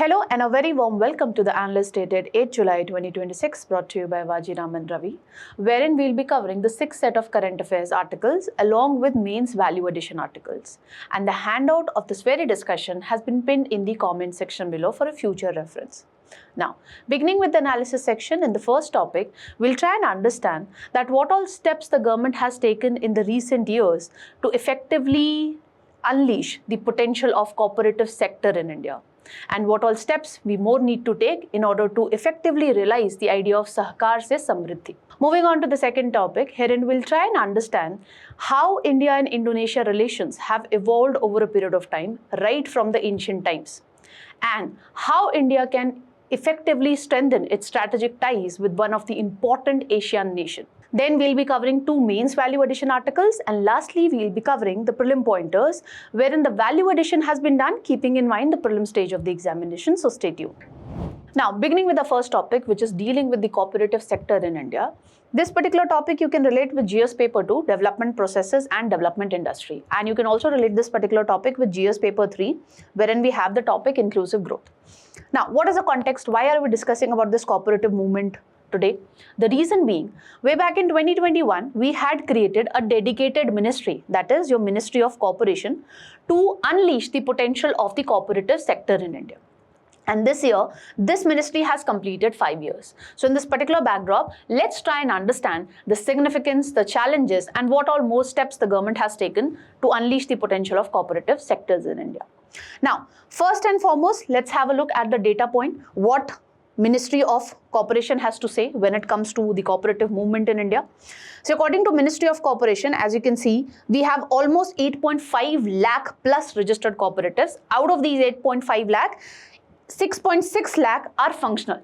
Hello and a very warm welcome to the Analyst dated 8 July 2026 brought to you by Vajiram and Ravi, wherein we'll be covering the 6th set of current affairs articles along with mains value addition articles. And the handout of this very discussion has been pinned in the comment section below for a future reference. Now, beginning with the analysis section, in the first topic, we'll try and understand that what all steps the government has taken in the recent years to effectively unleash the potential of cooperative sector in India, and what all steps we more need to take in order to effectively realize the idea of Sahkar se Samriddhi. Moving on to the second topic, herein we'll try and understand how India and Indonesia relations have evolved over a period of time, right from the ancient times, and how India can effectively strengthen its strategic ties with one of the important Asian nations. Then we'll be covering two mains value addition articles, and lastly we'll be covering the prelim pointers, wherein the value addition has been done keeping in mind the prelim stage of the examination, so stay tuned. Now, beginning with the first topic, which is dealing with the cooperative sector in India. This particular topic you can relate with GS paper 2, development processes and development industry, and you can also relate this particular topic with GS paper 3, wherein we have the topic inclusive growth. Now, what is the context? Why are we discussing about this cooperative movement today? The reason being, way back in 2021, we had created a dedicated ministry, that is your Ministry of Cooperation, to unleash the potential of the cooperative sector in India. And this year, this ministry has completed 5 years. So in this particular backdrop, let's try and understand the significance, the challenges, and what all more steps the government has taken to unleash the potential of cooperative sectors in India. Now, first and foremost, let's have a look at the data point, what Ministry of Cooperation has to say when it comes to the cooperative movement in India. So according to Ministry of Cooperation, as you can see, we have almost 8.5 lakh plus registered cooperatives. Out of these 8.5 lakh, 6.6 lakh are functional.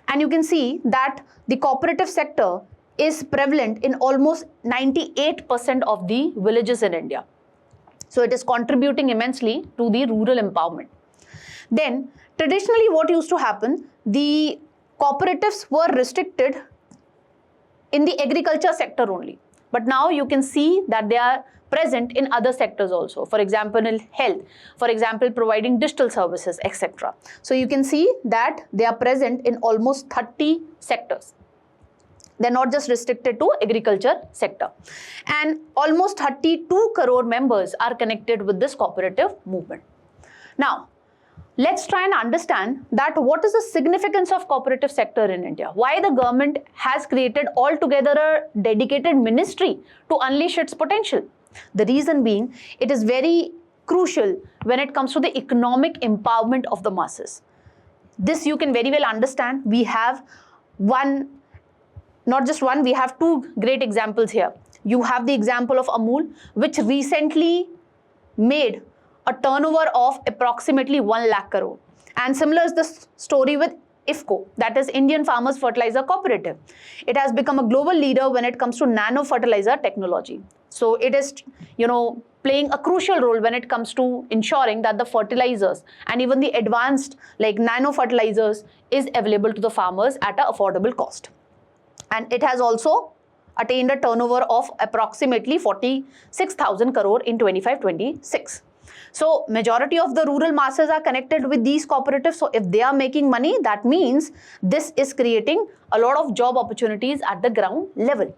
And you can see that the cooperative sector is prevalent in almost 98% of the villages in India. So it is contributing immensely to the rural empowerment. Then, traditionally what used to happen, the cooperatives were restricted in the agriculture sector only. But now you can see that they are present in other sectors also. For example, in health, for example, providing digital services, etc. So you can see that they are present in almost 30 sectors. They're not just restricted to agriculture sector. And almost 32 crore members are connected with this cooperative movement. Now, let's try and understand that what is the significance of cooperative sector in India? Why the government has created altogether a dedicated ministry to unleash its potential? The reason being, it is very crucial when it comes to the economic empowerment of the masses. This you can very well understand. We have not just one, we have two great examples here. You have the example of Amul, which recently made a turnover of approximately 1 lakh crore. And similar is the story with IFFCO, that is Indian Farmers Fertilizer Cooperative. It has become a global leader when it comes to nano fertilizer technology. So it is, playing a crucial role when it comes to ensuring that the fertilizers and even the advanced like nano fertilizers is available to the farmers at an affordable cost. And it has also attained a turnover of approximately 46,000 crore in 25-26. So majority of the rural masses are connected with these cooperatives. So if they are making money, that means this is creating a lot of job opportunities at the ground level.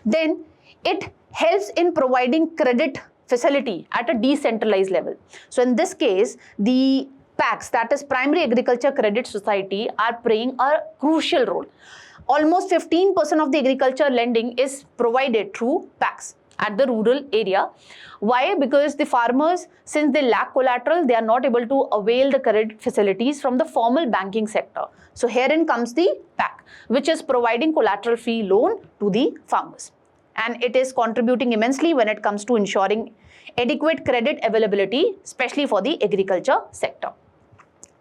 Then it helps in providing credit facility at a decentralized level. So in this case, the PACs, that is Primary Agriculture Credit Society, are playing a crucial role. Almost 15% of the agriculture lending is provided through PACs at the rural area. Why? Because the farmers, since they lack collateral, they are not able to avail the credit facilities from the formal banking sector. So herein comes the PAC, which is providing collateral-free loan to the farmers. And it is contributing immensely when it comes to ensuring adequate credit availability, especially for the agriculture sector.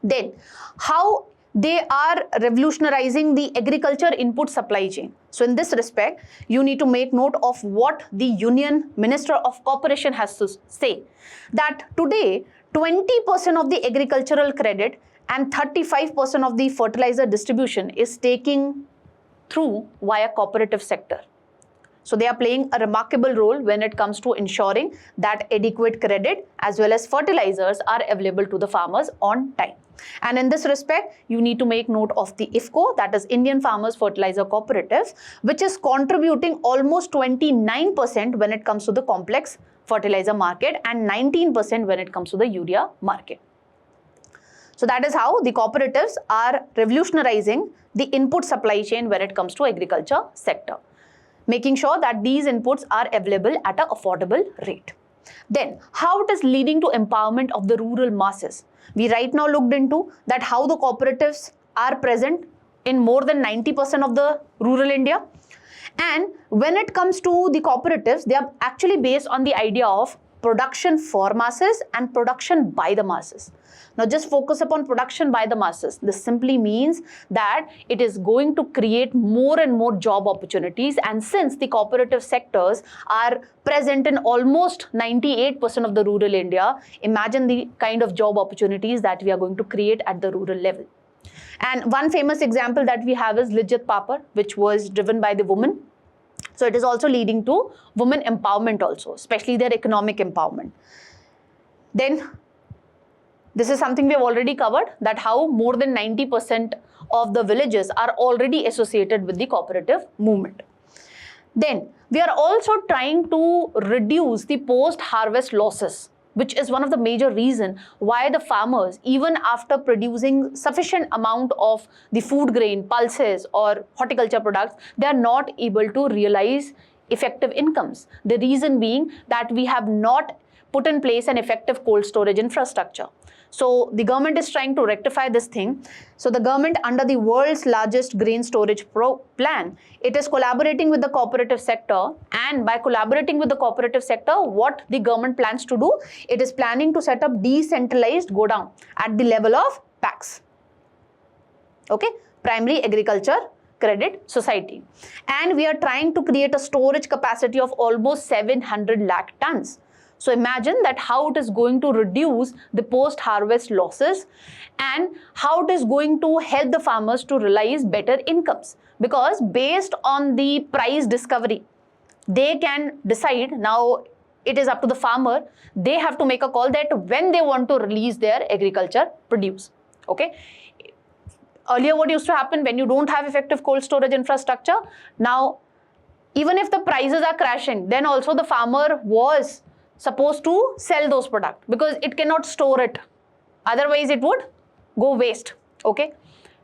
Then, how they are revolutionizing the agriculture input supply chain. So in this respect, you need to make note of what the Union Minister of Cooperation has to say, that today 20% of the agricultural credit and 35% of the fertilizer distribution is taking through via cooperative sector. So they are playing a remarkable role when it comes to ensuring that adequate credit as well as fertilizers are available to the farmers on time. And in this respect, you need to make note of the IFFCO, that is Indian Farmers Fertilizer Cooperative, which is contributing almost 29% when it comes to the complex fertilizer market and 19% when it comes to the urea market. So that is how the cooperatives are revolutionizing the input supply chain when it comes to agriculture sector, making sure that these inputs are available at an affordable rate. Then, how it is leading to empowerment of the rural masses. We right now looked into that how the cooperatives are present in more than 90% of the rural India. And when it comes to the cooperatives, they are actually based on the idea of production for masses and production by the masses. Now just focus upon production by the masses. This simply means that it is going to create more and more job opportunities, and since the cooperative sectors are present in almost 98% of the rural India, imagine the kind of job opportunities that we are going to create at the rural level. And one famous example that we have is Lijjat Papad, which was driven by the women. So it is also leading to women empowerment also, especially their economic empowerment. Then this is something we have already covered, that how more than 90% of the villages are already associated with the cooperative movement. Then we are also trying to reduce the post-harvest losses, which is one of the major reasons why the farmers, even after producing sufficient amount of the food grain, pulses or horticulture products, they are not able to realize effective incomes. The reason being that we have not put in place an effective cold storage infrastructure. So the government is trying to rectify this thing. So the government, under the world's largest grain storage plan, it is collaborating with the cooperative sector, and by collaborating with the cooperative sector, what the government plans to do, it is planning to set up decentralized godown at the level of PACS. Okay, Primary Agriculture Credit Society. And we are trying to create a storage capacity of almost 700 lakh tons. So imagine that how it is going to reduce the post-harvest losses and how it is going to help the farmers to realize better incomes. Because based on the price discovery, they can decide, now it is up to the farmer, they have to make a call that when they want to release their agriculture produce. Okay. Earlier what used to happen, when you don't have effective cold storage infrastructure, now even if the prices are crashing, then also the farmer was supposed to sell those products because it cannot store it. Otherwise, it would go waste. Okay.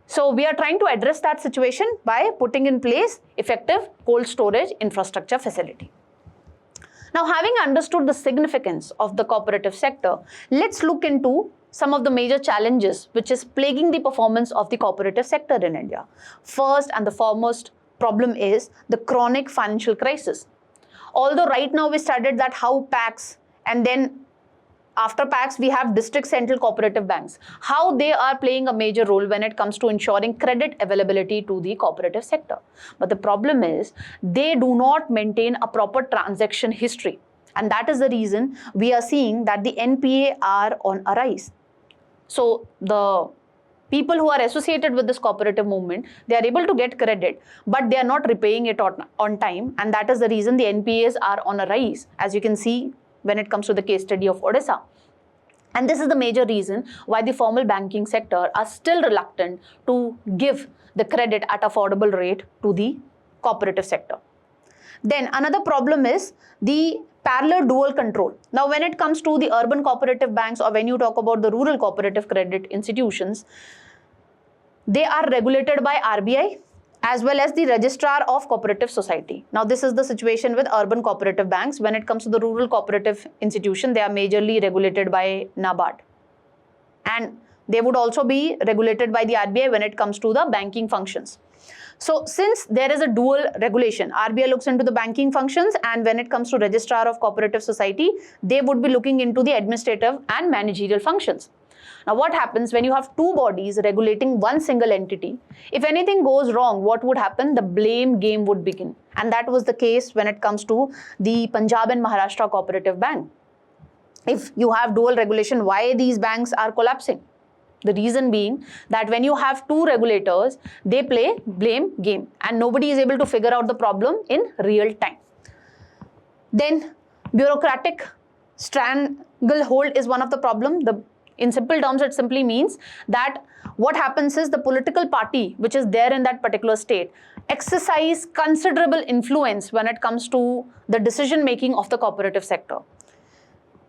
So we are trying to address that situation by putting in place effective cold storage infrastructure facility. Now, having understood the significance of the cooperative sector, let's look into some of the major challenges which is plaguing the performance of the cooperative sector in India. First and the foremost problem is the chronic financial crisis. Although right now we studied that how PACS, and then after PACS we have district central cooperative banks, how they are playing a major role when it comes to ensuring credit availability to the cooperative sector. But the problem is they do not maintain a proper transaction history, and that is the reason we are seeing that the NPA are on a rise. So the people who are associated with this cooperative movement, they are able to get credit, but they are not repaying it on time, and that is the reason the NPAs are on a rise, as you can see when it comes to the case study of Odisha. And this is the major reason why the formal banking sector are still reluctant to give the credit at affordable rate to the cooperative sector. Then another problem is the parallel dual control. Now, when it comes to the urban cooperative banks, or when you talk about the rural cooperative credit institutions, they are regulated by RBI as well as the Registrar of Cooperative Society. Now, this is the situation with urban cooperative banks. When it comes to the rural cooperative institution, they are majorly regulated by NABARD. And they would also be regulated by the RBI when it comes to the banking functions. So since there is a dual regulation, RBI looks into the banking functions, and when it comes to Registrar of Cooperative Society, they would be looking into the administrative and managerial functions. Now, what happens when you have two bodies regulating one single entity? If anything goes wrong, what would happen? The blame game would begin. And that was the case when it comes to the Punjab and Maharashtra Cooperative Bank. If you have dual regulation, why these banks are collapsing? The reason being that when you have two regulators, they play blame game and nobody is able to figure out the problem in real time. Then bureaucratic stranglehold is one of the problem. In simple terms, it simply means that what happens is the political party which is there in that particular state exercise considerable influence when it comes to the decision making of the cooperative sector.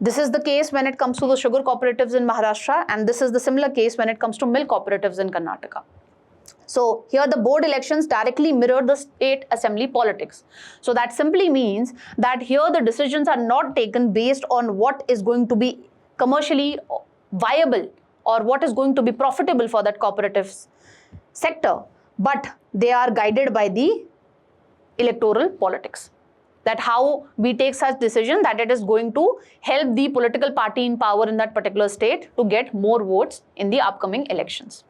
This is the case when it comes to the sugar cooperatives in Maharashtra, and this is the similar case when it comes to milk cooperatives in Karnataka. So here the board elections directly mirror the state assembly politics. So that simply means that here the decisions are not taken based on what is going to be commercially viable or what is going to be profitable for that cooperative sector, but they are guided by the electoral politics. That how we take such decision that it is going to help the political party in power in that particular state to get more votes in the upcoming elections.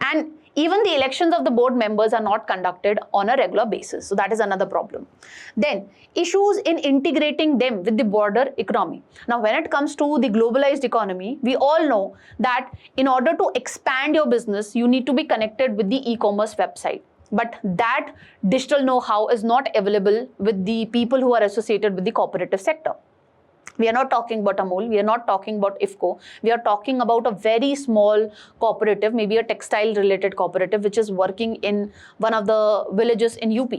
And even the elections of the board members are not conducted on a regular basis. So that is another problem. Then issues in integrating them with the broader economy. Now, when it comes to the globalized economy, we all know that in order to expand your business, you need to be connected with the e-commerce website. But that digital know-how is not available with the people who are associated with the cooperative sector. We are not talking about Amul, we are not talking about IFCO, we are talking about a very small cooperative, maybe a textile related cooperative which is working in one of the villages in UP.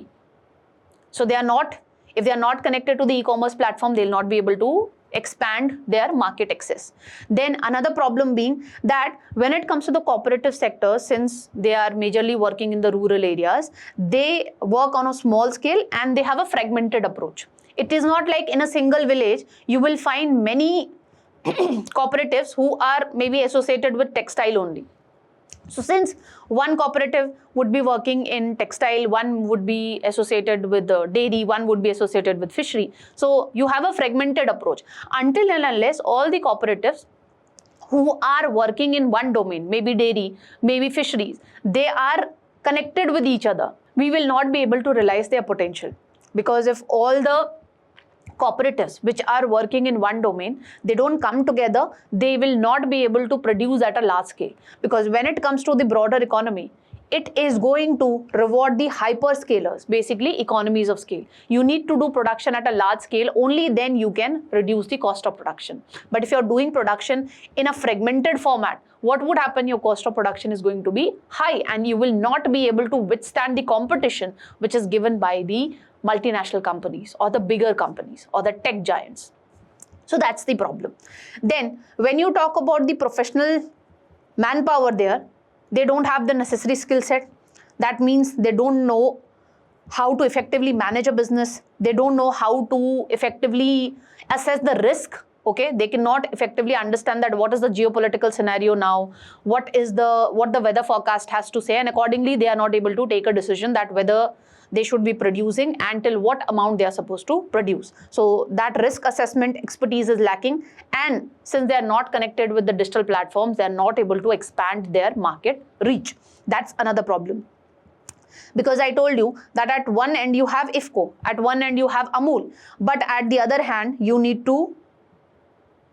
So they are not, if they are not connected to the e-commerce platform, they will not be able to expand their market access. Then another problem being that when it comes to the cooperative sector, since they are majorly working in the rural areas, they work on a small scale and they have a fragmented approach. It is not like in a single village, you will find many cooperatives who are maybe associated with textile only. So since one cooperative would be working in textile, one would be associated with the dairy, one would be associated with fishery. So you have a fragmented approach. Until and unless all the cooperatives who are working in one domain, maybe dairy, maybe fisheries, they are connected with each other, we will not be able to realize their potential. Because if all the cooperatives which are working in one domain, they don't come together, they will not be able to produce at a large scale. Because when it comes to the broader economy, it is going to reward the hyperscalers, basically economies of scale. You need to do production at a large scale, only then you can reduce the cost of production. But if you're doing production in a fragmented format, what would happen? Your cost of production is going to be high and you will not be able to withstand the competition which is given by the multinational companies or the bigger companies or the tech giants. So that's the problem. Then when you talk about the professional manpower there, they don't have the necessary skill set. That means they don't know how to effectively manage a business. They don't know how to effectively assess the risk. Okay, they cannot effectively understand that what is the geopolitical scenario now, what the weather forecast has to say, and accordingly they are not able to take a decision that whether they should be producing and till what amount they are supposed to produce. So that risk assessment expertise is lacking, and since they are not connected with the digital platforms, they are not able to expand their market reach. That's another problem. Because I told you that at one end you have IFCO, at one end you have Amul, but at the other hand you need to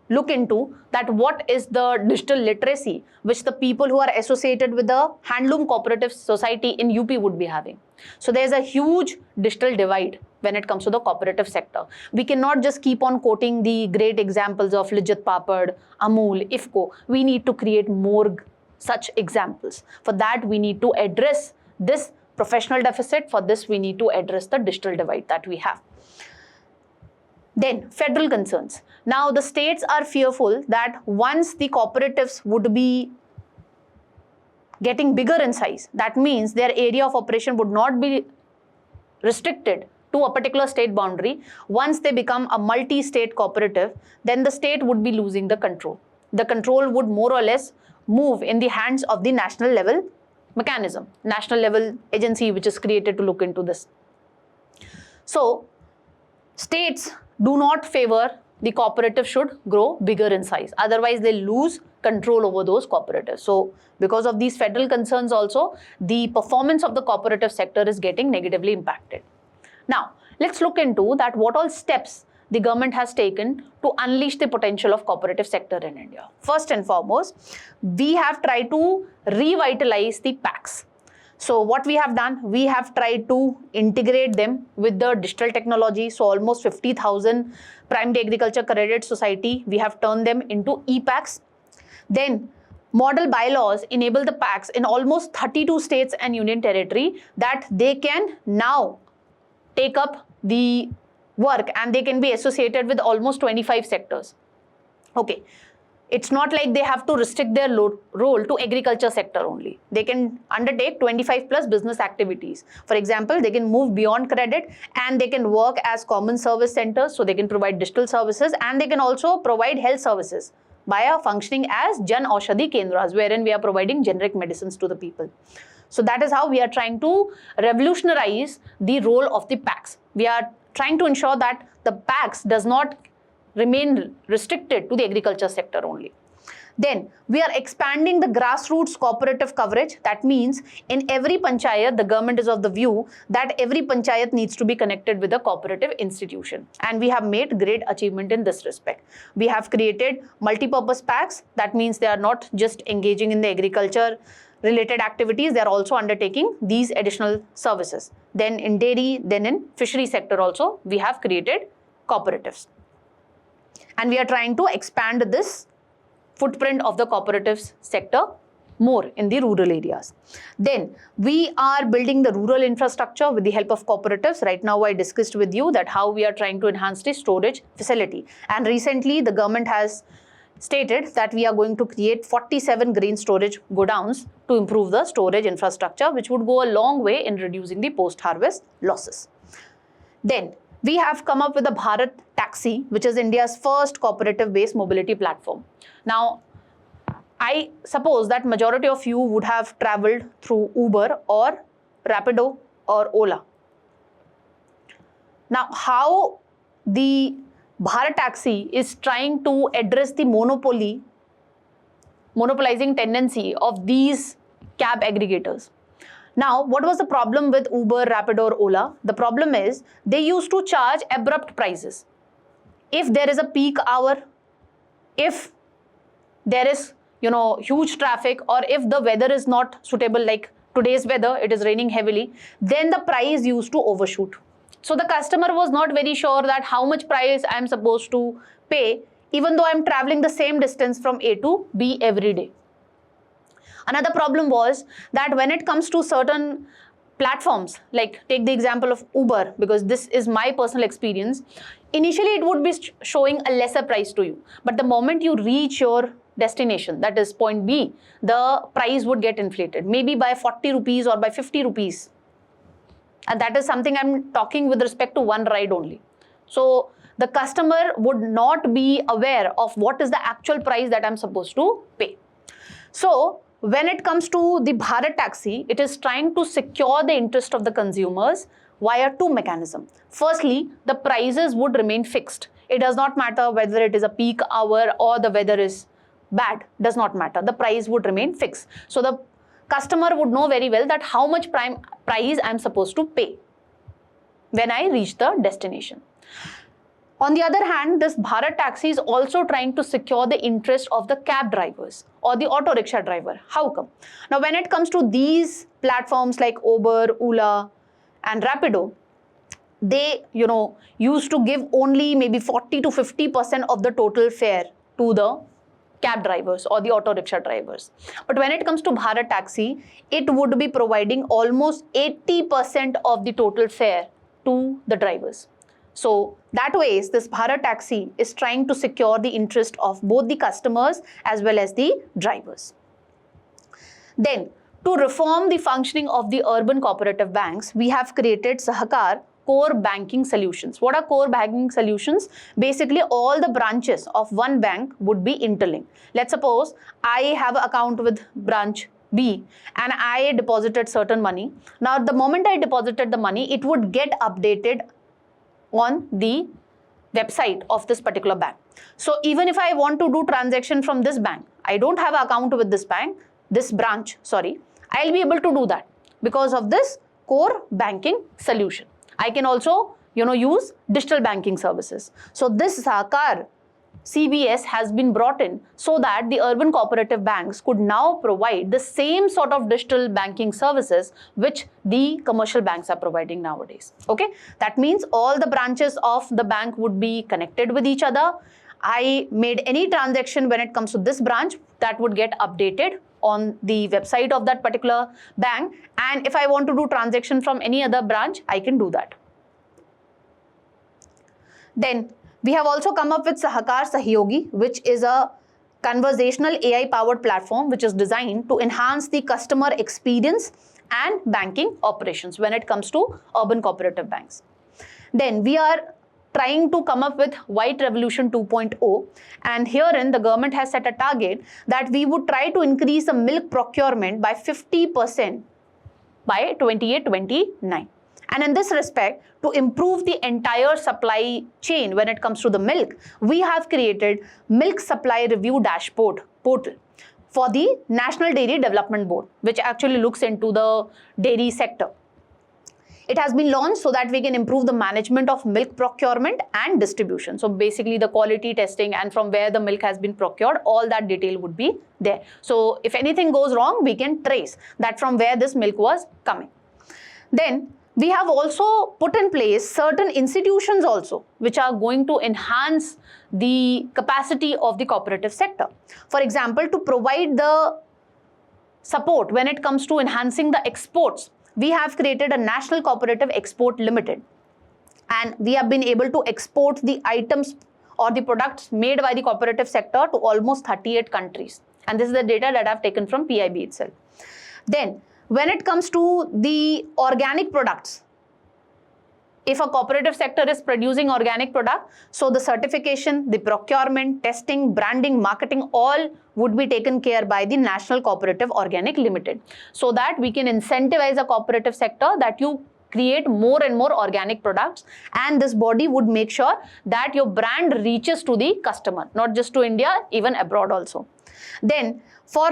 look into that what is the digital literacy which the people who are associated with the handloom cooperative society in UP would be having. So there is a huge digital divide when it comes to the cooperative sector. We cannot just keep on quoting the great examples of Lijjat Papad, Amul, IFCO. We need to create more such examples. For that we need to address this professional deficit. For this we need to address the digital divide that we have. Then federal concerns. Now the states are fearful that once the cooperatives would be getting bigger in size, that means their area of operation would not be restricted to a particular state boundary. Once they become a multi-state cooperative, then the state would be losing the control. The control would more or less move in the hands of the national level mechanism, national level agency which is created to look into this. So states do not favor the cooperative should grow bigger in size. Otherwise, they lose control over those cooperatives. So because of these federal concerns also, the performance of the cooperative sector is getting negatively impacted. Now, let's look into that what all steps the government has taken to unleash the potential of cooperative sector in India. First and foremost, we have tried to revitalize the packs. So what we have done, we have tried to integrate them with the digital technology. So almost 50,000 primary agriculture credit society, we have turned them into e-packs. Then model bylaws enable the packs in almost 32 states and union territory that they can now take up the work and they can be associated with almost 25 sectors. Okay. It's not like they have to restrict their role to agriculture sector only. They can undertake 25 plus business activities. For example, they can move beyond credit and they can work as common service centers. So they can provide digital services and they can also provide health services by functioning as Jan Aushadhi Kendras, wherein we are providing generic medicines to the people. So that is how we are trying to revolutionize the role of the packs. We are trying to ensure that the packs does not remain restricted to the agriculture sector only. Then we are expanding the grassroots cooperative coverage. That means in every panchayat, the government is of the view that every panchayat needs to be connected with a cooperative institution. And we have made great achievement in this respect. We have created multi-purpose packs. That means they are not just engaging in the agriculture related activities, they are also undertaking these additional services. Then in dairy, then in fishery sector also, we have created cooperatives. And we are trying to expand this footprint of the cooperatives sector more in the rural areas. Then we are building the rural infrastructure with the help of cooperatives. Right now I discussed with you that how we are trying to enhance the storage facility. And recently the government has stated that we are going to create 47 grain storage godowns to improve the storage infrastructure, which would go a long way in reducing the post-harvest losses. Then we have come up with a Bharat Taxi, which is India's first cooperative-based mobility platform. Now, I suppose that majority of you would have traveled through Uber or Rapido or Ola. Now, how the Bharat Taxi is trying to address the monopolizing tendency of these cab aggregators. Now, what was the problem with Uber, Rapido or Ola? The problem is they used to charge abrupt prices. If there is a peak hour, if there is, huge traffic, or if the weather is not suitable, like today's weather, it is raining heavily, then the price used to overshoot. So the customer was not very sure that how much price I am supposed to pay, even though I am traveling the same distance from A to B every day. Another problem was that when it comes to certain platforms, like take the example of Uber, because this is my personal experience, initially it would be showing a lesser price to you. But the moment you reach your destination, that is point B, the price would get inflated, maybe by 40 rupees or by 50 rupees. And that is something I'm talking with respect to one ride only. So the customer would not be aware of what is the actual price that I'm supposed to pay. So when it comes to the Bharat Taxi, it is trying to secure the interest of the consumers via two mechanisms. Firstly, the prices would remain fixed. It does not matter whether it is a peak hour or the weather is bad, does not matter. The price would remain fixed. So the customer would know very well that how much price I am supposed to pay when I reach the destination. On the other hand, this Bharat Taxi is also trying to secure the interest of the cab drivers or the auto rickshaw driver. How come? Now, when it comes to these platforms like Uber, Ola and Rapido, they, used to give only maybe 40 to 50% of the total fare to the cab drivers or the auto rickshaw drivers. But when it comes to Bharat Taxi, it would be providing almost 80% of the total fare to the drivers. So that way, this Bharat Taxi is trying to secure the interest of both the customers as well as the drivers. Then, to reform the functioning of the urban cooperative banks, we have created Sahakar core banking solutions. What are core banking solutions? Basically, all the branches of one bank would be interlinked. Let's suppose I have an account with branch B and I deposited certain money. Now, the moment I deposited the money, it would get updated on the website of this particular bank. So even if I want to do transaction from this bank, I don't have an account with this bank, this branch, sorry, I'll be able to do that because of this core banking solution. I can also, use digital banking services. So this Sahakar CBS has been brought in so that the urban cooperative banks could now provide the same sort of digital banking services which the commercial banks are providing nowadays. Okay, that means all the branches of the bank would be connected with each other. I made any transaction when it comes to this branch, that would get updated on the website of that particular bank, and if I want to do transaction from any other branch, I can do that. Then we have also come up with Sahakar Sahyogi, which is a conversational AI powered platform which is designed to enhance the customer experience and banking operations when it comes to urban cooperative banks. Then we are trying to come up with White Revolution 2.0, and herein the government has set a target that we would try to increase the milk procurement by 50% by 28-29. And in this respect, to improve the entire supply chain when it comes to the milk, we have created Milk Supply Review Dashboard portal for the National Dairy Development Board, which actually looks into the dairy sector. It has been launched so that we can improve the management of milk procurement and distribution. So basically the quality testing and from where the milk has been procured, all that detail would be there. So if anything goes wrong, we can trace that from where this milk was coming. Then we have also put in place certain institutions also which are going to enhance the capacity of the cooperative sector. For example, to provide the support when it comes to enhancing the exports, we have created a National Cooperative Export Limited, and we have been able to export the items or the products made by the cooperative sector to almost 38 countries. And this is the data that I have taken from PIB itself. Then when it comes to the organic products, if a cooperative sector is producing organic product, so the certification, the procurement, testing, branding, marketing, all would be taken care by the National Cooperative Organic Limited, so that we can incentivize a cooperative sector that you create more and more organic products, and this body would make sure that your brand reaches to the customer, not just to India, even abroad also. Then for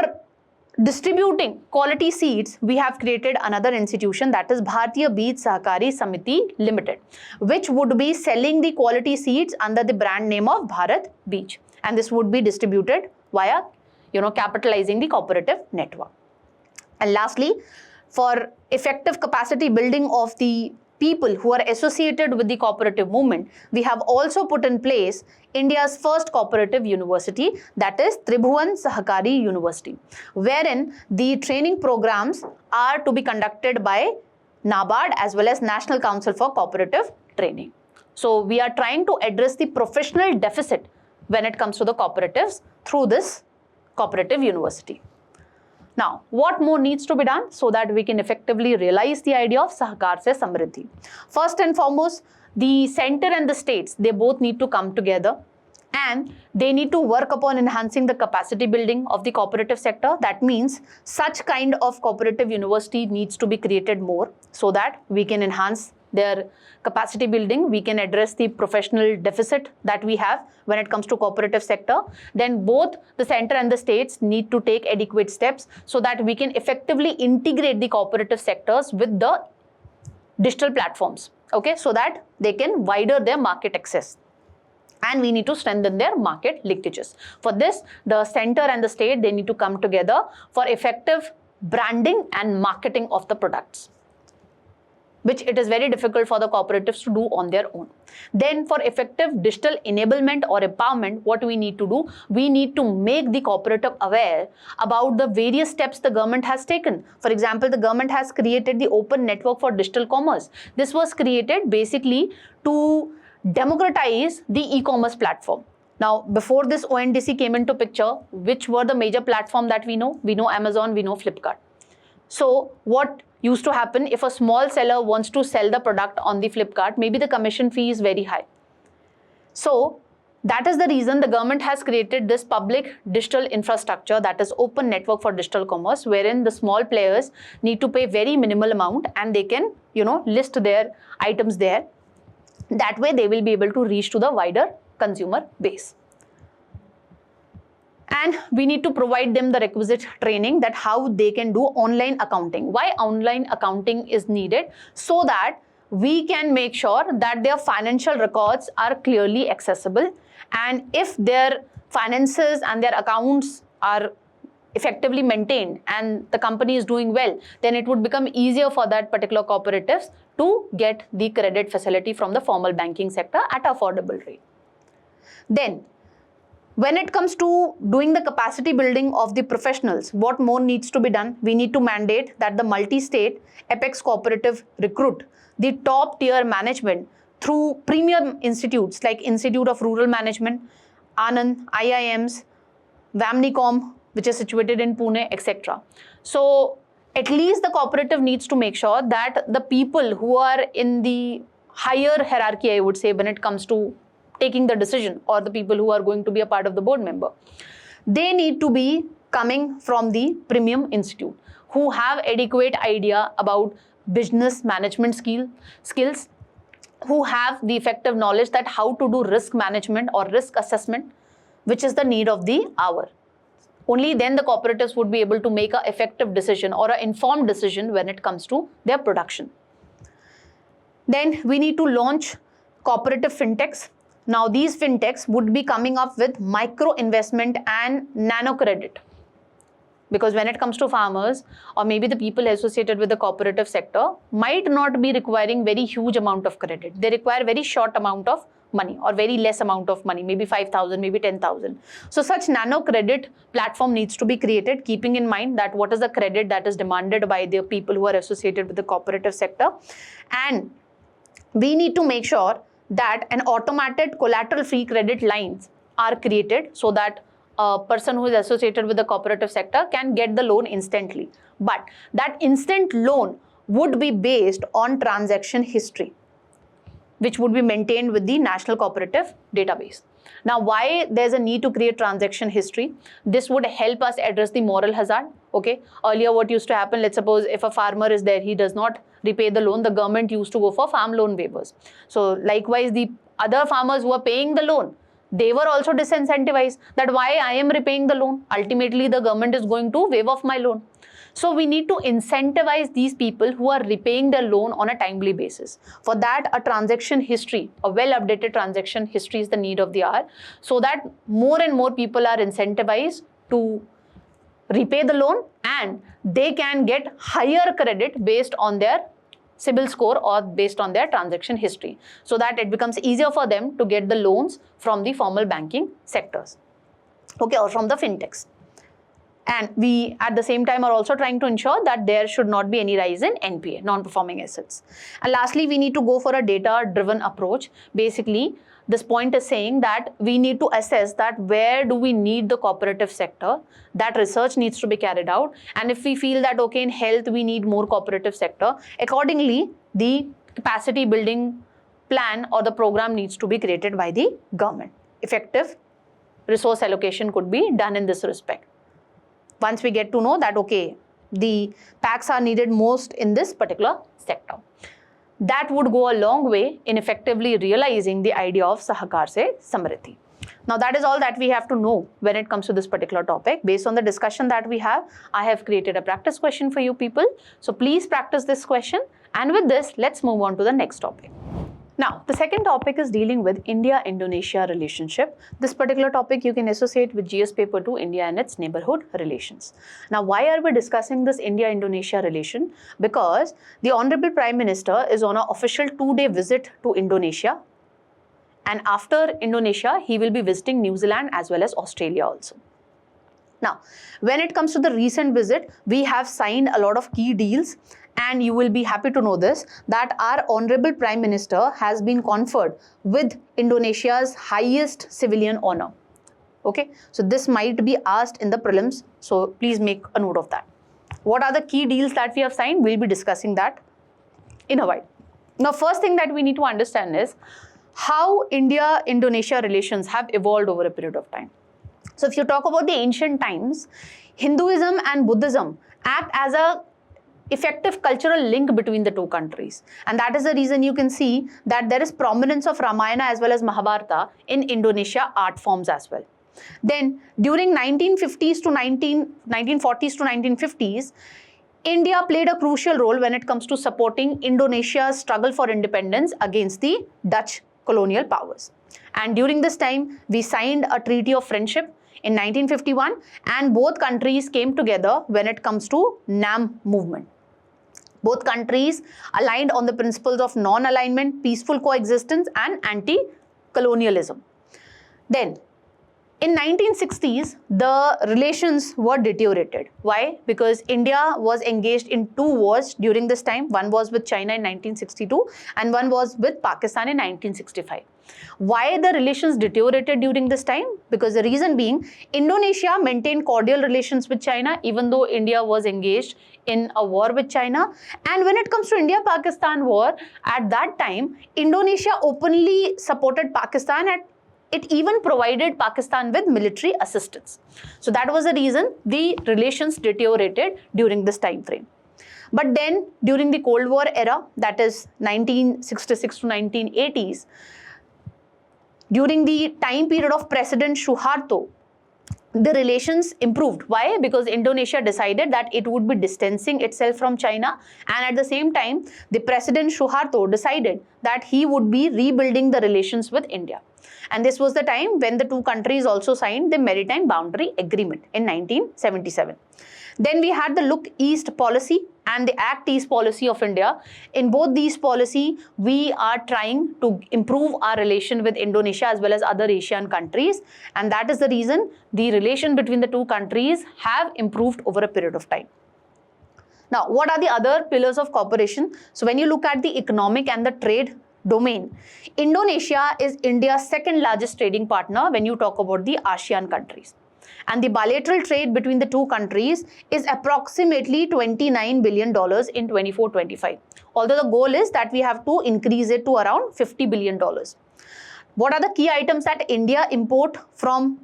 distributing quality seeds, we have created another institution, that is Bharatiya Beej Sahakari Samiti Limited, which would be selling the quality seeds under the brand name of Bharat Beej, and this would be distributed via capitalizing the cooperative network. And lastly, for effective capacity building of the people who are associated with the cooperative movement, we have also put in place India's first cooperative university, that is Tribhuvan Sahakari University, wherein the training programs are to be conducted by NABARD as well as National Council for Cooperative Training. So we are trying to address the professional deficit when it comes to the cooperatives through this cooperative university. Now, what more needs to be done so that we can effectively realize the idea of Sahakar se Samriddhi? First and foremost, the center and the states, they both need to come together and they need to work upon enhancing the capacity building of the cooperative sector. That means such kind of cooperative university needs to be created more so that we can enhance their capacity building, we can address the professional deficit that we have when it comes to cooperative sector. Then both the center and the states need to take adequate steps so that we can effectively integrate the cooperative sectors with the digital platforms, okay, so that they can widen their market access. And we need to strengthen their market linkages. For this, the center and the state, they need to come together for effective branding and marketing of the products, which it is very difficult for the cooperatives to do on their own. Then for effective digital enablement or empowerment, what we need to do, we need to make the cooperative aware about the various steps the government has taken. For example, the government has created the Open Network for Digital Commerce. This was created basically to democratize the e-commerce platform. Now, before this ONDC came into picture, which were the major platform that we know? We know Amazon, we know Flipkart. So what used to happen, if a small seller wants to sell the product on the Flipkart, maybe the commission fee is very high. So that is the reason the government has created this public digital infrastructure, that is Open Network for Digital Commerce, wherein the small players need to pay very minimal amount and they can, list their items there. That way they will be able to reach to the wider consumer base. And we need to provide them the requisite training that how they can do online accounting. Why online accounting is needed? So that we can make sure that their financial records are clearly accessible, and if their finances and their accounts are effectively maintained and the company is doing well, then it would become easier for that particular cooperatives to get the credit facility from the formal banking sector at affordable rate. Then, when it comes to doing the capacity building of the professionals, what more needs to be done? We need to mandate that the multi-state apex cooperative recruit the top tier management through premium institutes like Institute of Rural Management, Anand, IIMs, Vamnicom, which is situated in Pune, etc. So at least the cooperative needs to make sure that the people who are in the higher hierarchy, I would say, when it comes to taking the decision, or the people who are going to be a part of the board member, they need to be coming from the premium institute, who have adequate idea about business management skills, who have the effective knowledge that how to do risk management or risk assessment, which is the need of the hour. Only then the cooperatives would be able to make an effective decision or an informed decision when it comes to their production. Then we need to launch cooperative fintechs. Now these fintechs would be coming up with micro investment and nano credit. Because when it comes to farmers, or maybe the people associated with the cooperative sector, might not be requiring very huge amount of credit. They require very short amount of money or very less amount of money, maybe 5,000, maybe 10,000. So such nano credit platform needs to be created, keeping in mind that what is the credit that is demanded by the people who are associated with the cooperative sector. And we need to make sure that an automated collateral-free credit lines are created so that a person who is associated with the cooperative sector can get the loan instantly. But that instant loan would be based on transaction history, which would be maintained with the National Cooperative Database. Now, why there's a need to create transaction history? This would help us address the moral hazard. Okay, earlier what used to happen, let's suppose if a farmer is there, he does not repay the loan, the government used to go for farm loan waivers. So likewise, the other farmers who are paying the loan, they were also disincentivized that why I am repaying the loan. Ultimately, the government is going to waive off my loan. So we need to incentivize these people who are repaying their loan on a timely basis. For that, a transaction history, a well-updated transaction history is the need of the hour, so that more and more people are incentivized to repay the loan and they can get higher credit based on their CIBIL score or based on their transaction history, so that it becomes easier for them to get the loans from the formal banking sectors, okay, or from the fintechs. And we at the same time are also trying to ensure that there should not be any rise in NPA, non-performing assets. And lastly, we need to go for a data-driven approach. Basically, this point is saying that we need to assess that where do we need the cooperative sector, that research needs to be carried out. And if we feel that, okay, in health, we need more cooperative sector, accordingly, the capacity building plan or the program needs to be created by the government. Effective resource allocation could be done in this respect. Once we get to know that, okay, the packs are needed most in this particular sector, that would go a long way in effectively realizing the idea of Sahakar Se Samriddhi. Now, that is all that we have to know when it comes to this particular topic. Based on the discussion that we have, I have created a practice question for you people. So please practice this question. And with this, let's move on to the next topic. Now, the second topic is dealing with India-Indonesia relationship. This particular topic you can associate with GS paper 2, India and its neighborhood relations. Now, why are we discussing this India-Indonesia relation? Because the Honorable Prime Minister is on an official 2-day visit to Indonesia. And after Indonesia, he will be visiting New Zealand as well as Australia also. Now, when it comes to the recent visit, we have signed a lot of key deals. And you will be happy to know this, that our Honorable Prime Minister has been conferred with Indonesia's highest civilian honor. Okay, so this might be asked in the prelims, so please make a note of that. What are the key deals that we have signed? We'll be discussing that in a while. Now, first thing that we need to understand is how India-Indonesia relations have evolved over a period of time. So if you talk about the ancient times, Hinduism and Buddhism act as a effective cultural link between the two countries, and that is the reason you can see that there is prominence of Ramayana as well as Mahabharata in Indonesia art forms as well. Then during 1940s to 1950s, India played a crucial role when it comes to supporting Indonesia's struggle for independence against the Dutch colonial powers. And during this time, we signed a treaty of friendship in 1951, and both countries came together when it comes to NAM movement. Both countries aligned on the principles of non-alignment, peaceful coexistence, and anti-colonialism. Then, in 1960s, the relations were deteriorated. Why? Because India was engaged in two wars during this time. One was with China in 1962 and one was with Pakistan in 1965. Why the relations deteriorated during this time? Because the reason being, Indonesia maintained cordial relations with China even though India was engaged in a war with China. And when it comes to India-Pakistan war, at that time, Indonesia openly supported Pakistan and it even provided Pakistan with military assistance. So that was the reason the relations deteriorated during this time frame. But then during the Cold War era, that is 1966 to 1980s, during the time period of President Suharto, the relations improved. Why? Because Indonesia decided that it would be distancing itself from China, and at the same time, the President Suharto decided that he would be rebuilding the relations with India. And this was the time when the two countries also signed the Maritime Boundary Agreement in 1977. Then we had the Look East policy and the Act East policy of India. In both these policy, we are trying to improve our relation with Indonesia as well as other Asian countries. And that is the reason the relation between the two countries have improved over a period of time. Now, what are the other pillars of cooperation? So when you look at the economic and the trade domain, Indonesia is India's second largest trading partner when you talk about the ASEAN countries. And the bilateral trade between the two countries is approximately $29 billion in 24-25. Although the goal is that we have to increase it to around $50 billion. What are the key items that India import from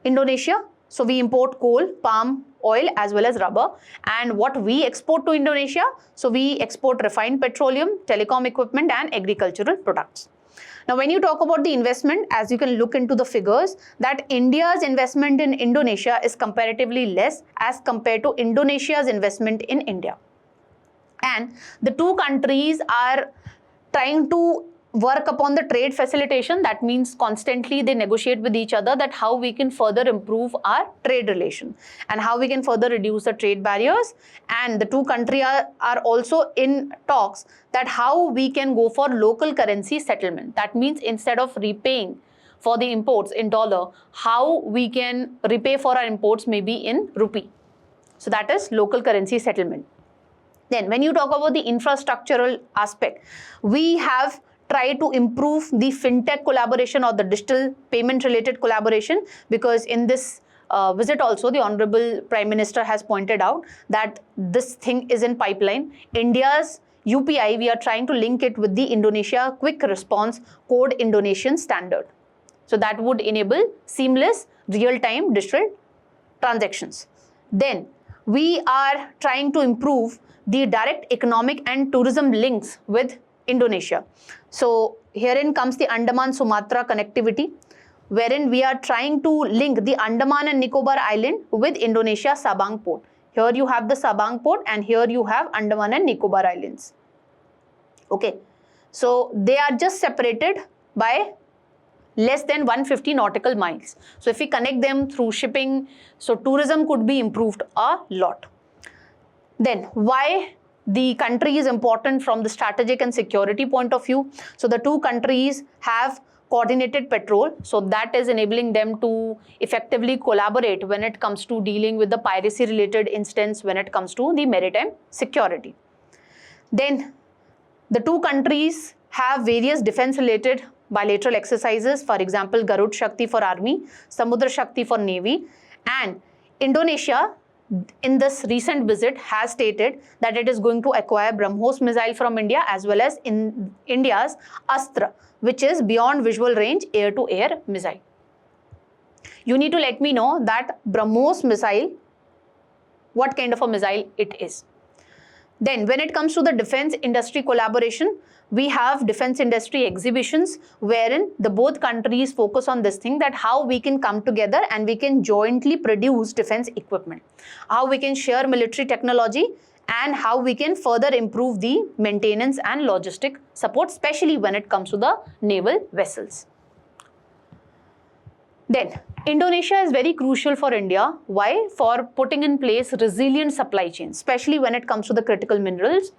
Indonesia? So we import coal, palm oil as well as rubber. And what we export to Indonesia? So we export refined petroleum, telecom equipment and agricultural products. Now, when you talk about the investment, as you can look into the figures, that India's investment in Indonesia is comparatively less as compared to Indonesia's investment in India. And the two countries are trying to work upon the trade facilitation. That means constantly they negotiate with each other that how we can further improve our trade relation and how we can further reduce the trade barriers. And the two countries are also in talks that how we can go for local currency settlement. That means instead of repaying for the imports in dollar, how we can repay for our imports maybe in rupee. So that is local currency settlement. Then when you talk about the infrastructural aspect, we have try to improve the fintech collaboration or the digital payment related collaboration, because in this visit also the Honorable Prime Minister has pointed out that this thing is in pipeline. India's UPI, we are trying to link it with the Indonesia Quick Response Code Indonesian standard. So that would enable seamless real-time digital transactions. Then we are trying to improve the direct economic and tourism links with Indonesia. So herein comes the Andaman-Sumatra connectivity, wherein we are trying to link the Andaman and Nicobar Island with Indonesia Sabang port. Here you have the Sabang port and here you have Andaman and Nicobar Islands. Okay, so they are just separated by less than 150 nautical miles. So if we connect them through shipping, so tourism could be improved a lot. Then why the country is important from the strategic and security point of view? So the two countries have coordinated patrol, so that is enabling them to effectively collaborate when it comes to dealing with the piracy related incidents, when it comes to the maritime security. Then the two countries have various defense related bilateral exercises, for example Garud Shakti for army, Samudra Shakti for navy, and Indonesia in this recent visit has stated that it is going to acquire BrahMos missile from India as well as in India's Astra, which is beyond visual range air-to-air missile. You need to let me know that BrahMos missile, what kind of a missile it is. Then when it comes to the defense industry collaboration, we have defense industry exhibitions wherein the both countries focus on this thing, that how we can come together and we can jointly produce defense equipment, how we can share military technology and how we can further improve the maintenance and logistic support, especially when it comes to the naval vessels. Then, Indonesia is very crucial for India. Why? For putting in place resilient supply chains, especially when it comes to the critical minerals.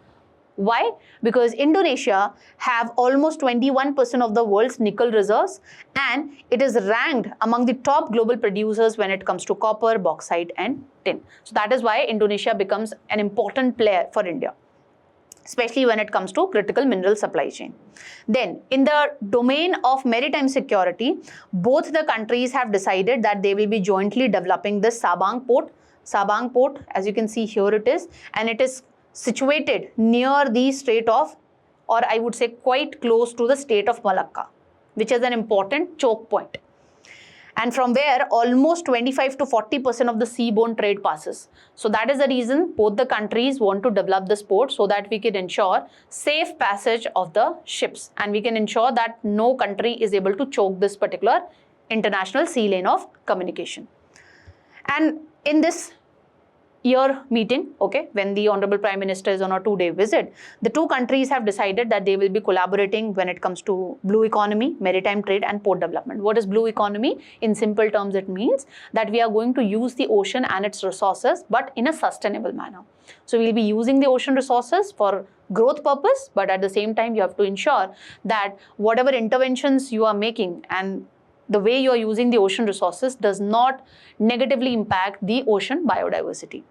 Why? Because Indonesia have almost 21% of the world's nickel reserves, and it is ranked among the top global producers when it comes to copper, bauxite and tin. So that is why Indonesia becomes an important player for India, especially when it comes to critical mineral supply chain. Then, in the domain of maritime security, both the countries have decided that they will be jointly developing this Sabang port. Sabang port, as you can see here it is, and it is situated near the Strait of, or I would say quite close to the Strait of Malacca, which is an important choke point. And from where almost 25 to 40% of the seaborne trade passes. So that is the reason both the countries want to develop this port, so that we can ensure safe passage of the ships, and we can ensure that no country is able to choke this particular international sea lane of communication. And in this year meeting, okay, when the Honorable Prime Minister is on a 2-day visit, the two countries have decided that they will be collaborating when it comes to blue economy, maritime trade and port development. What is blue economy? In simple terms, it means that we are going to use the ocean and its resources, but in a sustainable manner. So we'll be using the ocean resources for growth purpose, but at the same time, you have to ensure that whatever interventions you are making and the way you are using the ocean resources does not negatively impact the ocean biodiversity.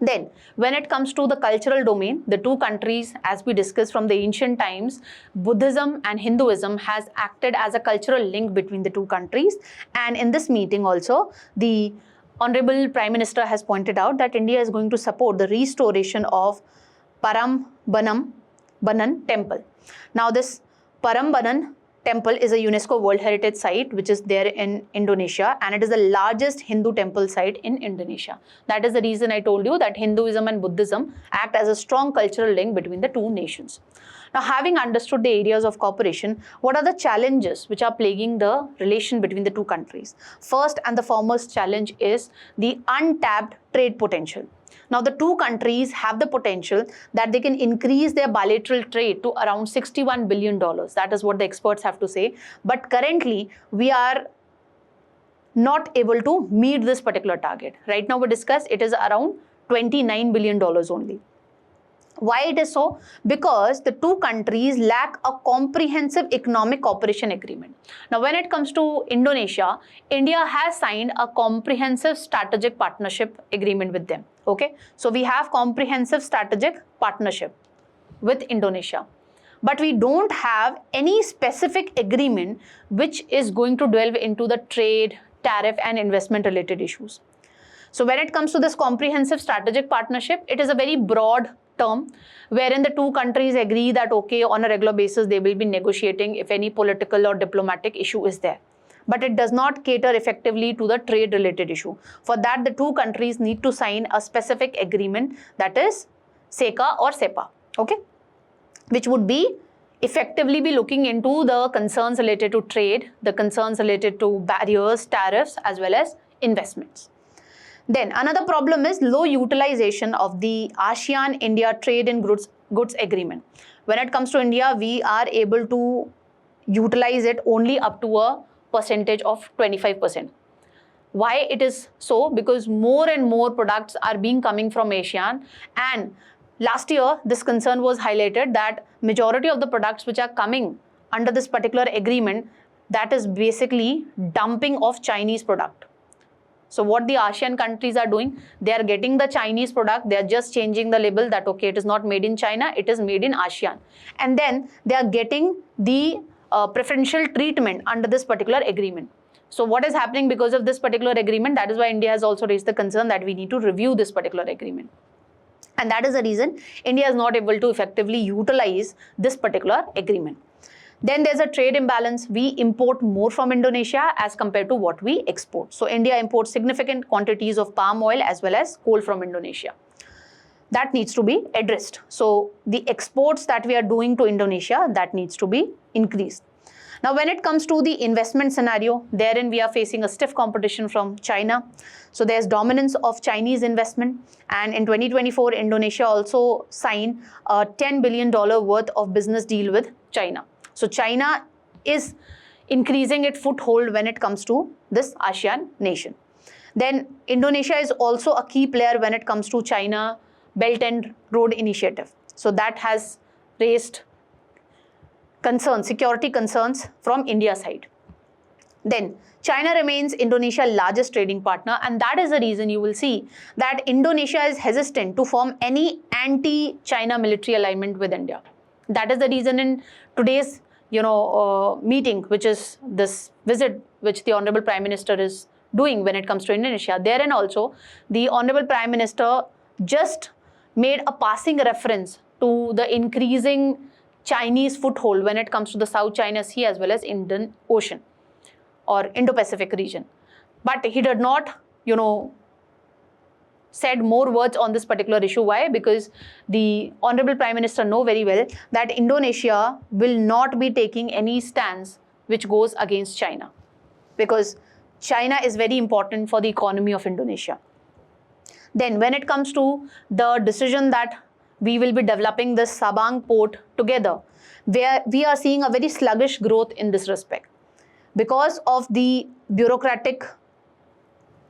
Then, when it comes to the cultural domain, the two countries, as we discussed from the ancient times, Buddhism and Hinduism has acted as a cultural link between the two countries. And in this meeting also, the Honorable Prime Minister has pointed out that India is going to support the restoration of Parambanan temple. Now, this Parambanan temple is a UNESCO World Heritage Site which is there in Indonesia, and it is the largest Hindu temple site in Indonesia. That is the reason I told you that Hinduism and Buddhism act as a strong cultural link between the two nations. Now, having understood the areas of cooperation, what are the challenges which are plaguing the relation between the two countries? First and the foremost challenge is the untapped trade potential. Now, the two countries have the potential that they can increase their bilateral trade to around $61 billion. That is what the experts have to say. But currently, we are not able to meet this particular target. Right now, we discussed it is around $29 billion only. Why it is so? Because the two countries lack a comprehensive economic cooperation agreement. Now, when it comes to Indonesia, India has signed a comprehensive strategic partnership agreement with them. Okay, so we have comprehensive strategic partnership with Indonesia, but we don't have any specific agreement which is going to delve into the trade, tariff and investment related issues. So when it comes to this comprehensive strategic partnership, it is a very broad term wherein the two countries agree that okay, on a regular basis they will be negotiating if any political or diplomatic issue is there. But it does not cater effectively to the trade related issue. For that, the two countries need to sign a specific agreement, that is SECA or SEPA, okay, which would be effectively be looking into the concerns related to trade, the concerns related to barriers, tariffs as well as investments. Then another problem is low utilization of the ASEAN-India Trade in Goods Agreement. When it comes to India, we are able to utilize it only up to a percentage of 25%. Why it is so? Because more and more products are being coming from ASEAN, and last year this concern was highlighted that majority of the products which are coming under this particular agreement, that is basically dumping of Chinese product. So what the ASEAN countries are doing, they are getting the Chinese product, they are just changing the label that okay, it is not made in China, it is made in ASEAN, and then they are getting the preferential treatment under this particular agreement. So what is happening because of this particular agreement? That is why India has also raised the concern that we need to review this particular agreement. And that is the reason India is not able to effectively utilize this particular agreement. Then there's a trade imbalance. We import more from Indonesia as compared to what we export. So India imports significant quantities of palm oil as well as coal from Indonesia. That needs to be addressed. So the exports that we are doing to Indonesia, that needs to be increased. Now, when it comes to the investment scenario, therein we are facing a stiff competition from China. So there's dominance of Chinese investment, and in 2024, Indonesia also signed a $10 billion worth of business deal with China. So China is increasing its foothold when it comes to this ASEAN nation. Then Indonesia is also a key player when it comes to China Belt and Road Initiative. So that has raised concerns, security concerns from India's side. Then China remains Indonesia's largest trading partner, and that is the reason you will see that Indonesia is hesitant to form any anti-China military alignment with India. That is the reason in today's meeting, which is this visit which the Honorable Prime Minister is doing when it comes to Indonesia. Therein also, the Honorable Prime Minister just made a passing reference to the increasing Chinese foothold when it comes to the South China Sea as well as Indian Ocean or Indo-Pacific region. But he did not, said more words on this particular issue. Why? Because the Honorable Prime Minister know very well that Indonesia will not be taking any stance which goes against China, because China is very important for the economy of Indonesia. Then when it comes to the decision that we will be developing this Sabang port together, where we are seeing a very sluggish growth in this respect. Because of the bureaucratic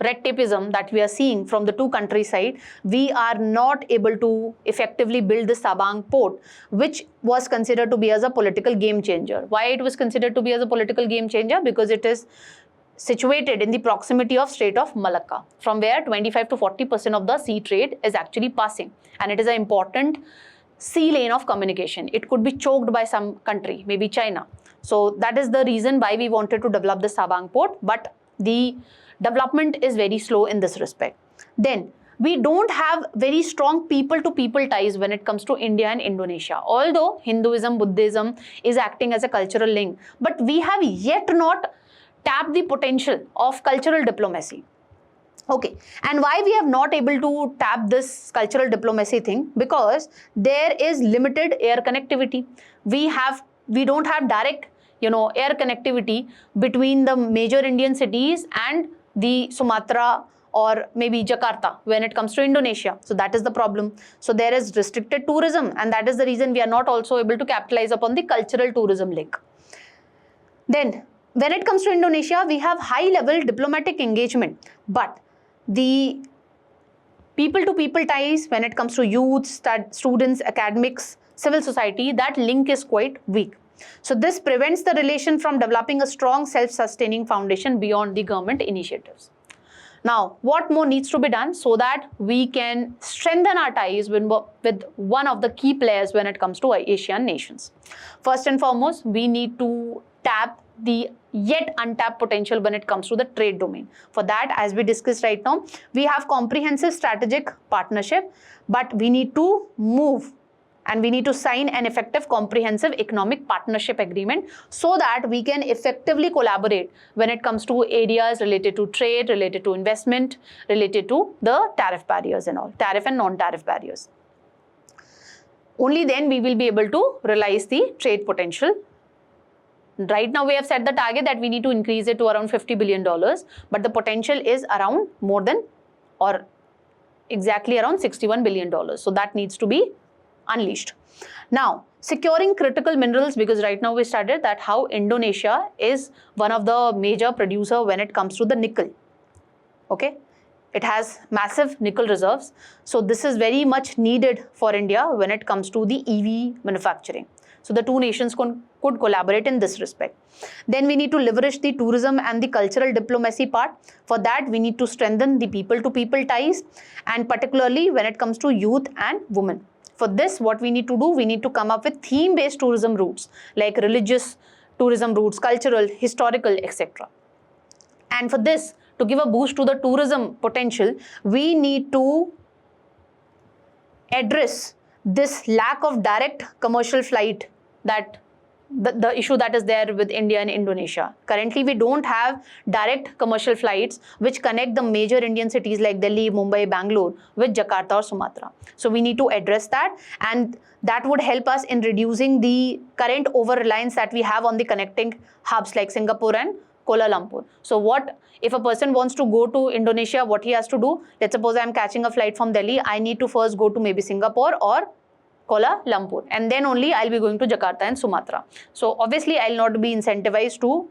red tapeism that we are seeing from the two countries' side, we are not able to effectively build the Sabang port, which was considered to be as a political game changer. Why it was considered to be as a political game changer? Because it is situated in the proximity of Strait of Malacca, from where 25 to 40% of the sea trade is actually passing, and it is an important sea lane of communication. It could be choked by some country, maybe China. So that is the reason why we wanted to develop the Sabang port, but the development is very slow in this respect. Then we don't have very strong people-to-people ties when it comes to India and Indonesia. Although Hinduism, Buddhism is acting as a cultural link, but we have yet not tapped the potential of cultural diplomacy. Okay, and why we have not able to tap this cultural diplomacy thing? Because there is limited air connectivity. We don't have direct, air connectivity between the major Indian cities and the Sumatra or maybe Jakarta when it comes to Indonesia. So that is the problem. So there is restricted tourism, and that is the reason we are not also able to capitalize upon the cultural tourism link. Then when it comes to Indonesia, we have high-level diplomatic engagement, but the people-to-people ties when it comes to youth, students, academics, civil society, that link is quite weak. So this prevents the relation from developing a strong self-sustaining foundation beyond the government initiatives. Now, what more needs to be done so that we can strengthen our ties with one of the key players when it comes to Asian nations? First and foremost, we need to tap the yet untapped potential when it comes to the trade domain. For that, as we discussed right now, we have comprehensive strategic partnership, but we need to move and we need to sign an effective comprehensive economic partnership agreement so that we can effectively collaborate when it comes to areas related to trade, related to investment, related to the tariff barriers and all, tariff and non-tariff barriers. Only then we will be able to realize the trade potential. Right now we have set the target that we need to increase it to around $50 billion, but the potential is around more than or exactly around $61 billion. So that needs to be unleashed. Now, securing critical minerals, because right now we started that how Indonesia is one of the major producer when it comes to the nickel. Okay, it has massive nickel reserves. So this is very much needed for India when it comes to the EV manufacturing. So the two nations could collaborate in this respect. Then we need to leverage the tourism and the cultural diplomacy part. For that, we need to strengthen the people-to-people ties, and particularly when it comes to youth and women. For this, what we need to do, we need to come up with theme-based tourism routes, like religious tourism routes, cultural, historical, etc. And for this, to give a boost to the tourism potential, we need to address this lack of direct commercial flight that the issue that is there with India and Indonesia. Currently, we don't have direct commercial flights which connect the major Indian cities like Delhi, Mumbai, Bangalore with Jakarta or Sumatra. So we need to address that, and that would help us in reducing the current over-reliance that we have on the connecting hubs like Singapore and Kuala Lumpur. So what if a person wants to go to Indonesia, what he has to do? Let's suppose I'm catching a flight from Delhi. I need to first go to maybe Singapore or Kuala Lumpur, and then only I'll be going to Jakarta and Sumatra. So obviously I'll not be incentivized to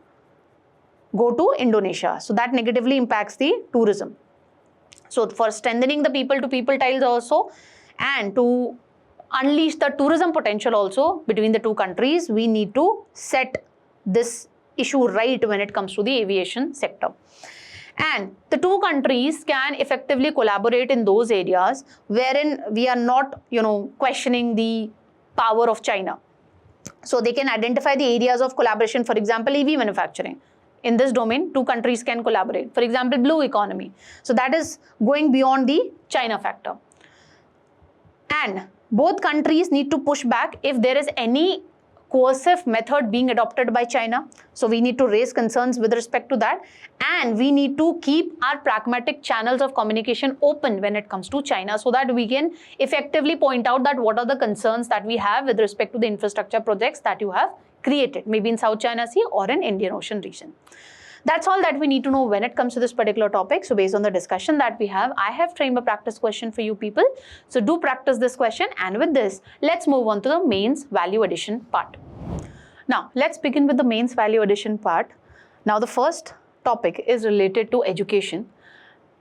go to Indonesia. So that negatively impacts the tourism. So for strengthening the people-to-people ties also, and to unleash the tourism potential also between the two countries, we need to set this issue right when it comes to the aviation sector. And the two countries can effectively collaborate in those areas wherein we are not, questioning the power of China. So they can identify the areas of collaboration, for example, EV manufacturing. In this domain, two countries can collaborate. For example, blue economy. So that is going beyond the China factor. And both countries need to push back if there is any coercive method being adopted by China. So we need to raise concerns with respect to that, and we need to keep our pragmatic channels of communication open when it comes to China, so that we can effectively point out that what are the concerns that we have with respect to the infrastructure projects that you have created, maybe in South China Sea or in Indian Ocean region. That's all that we need to know when it comes to this particular topic. So based on the discussion that we have, I have framed a practice question for you people. So do practice this question, and with this, let's move on to the mains value addition part. Now, let's begin with the mains value addition part. Now, the first topic is related to education.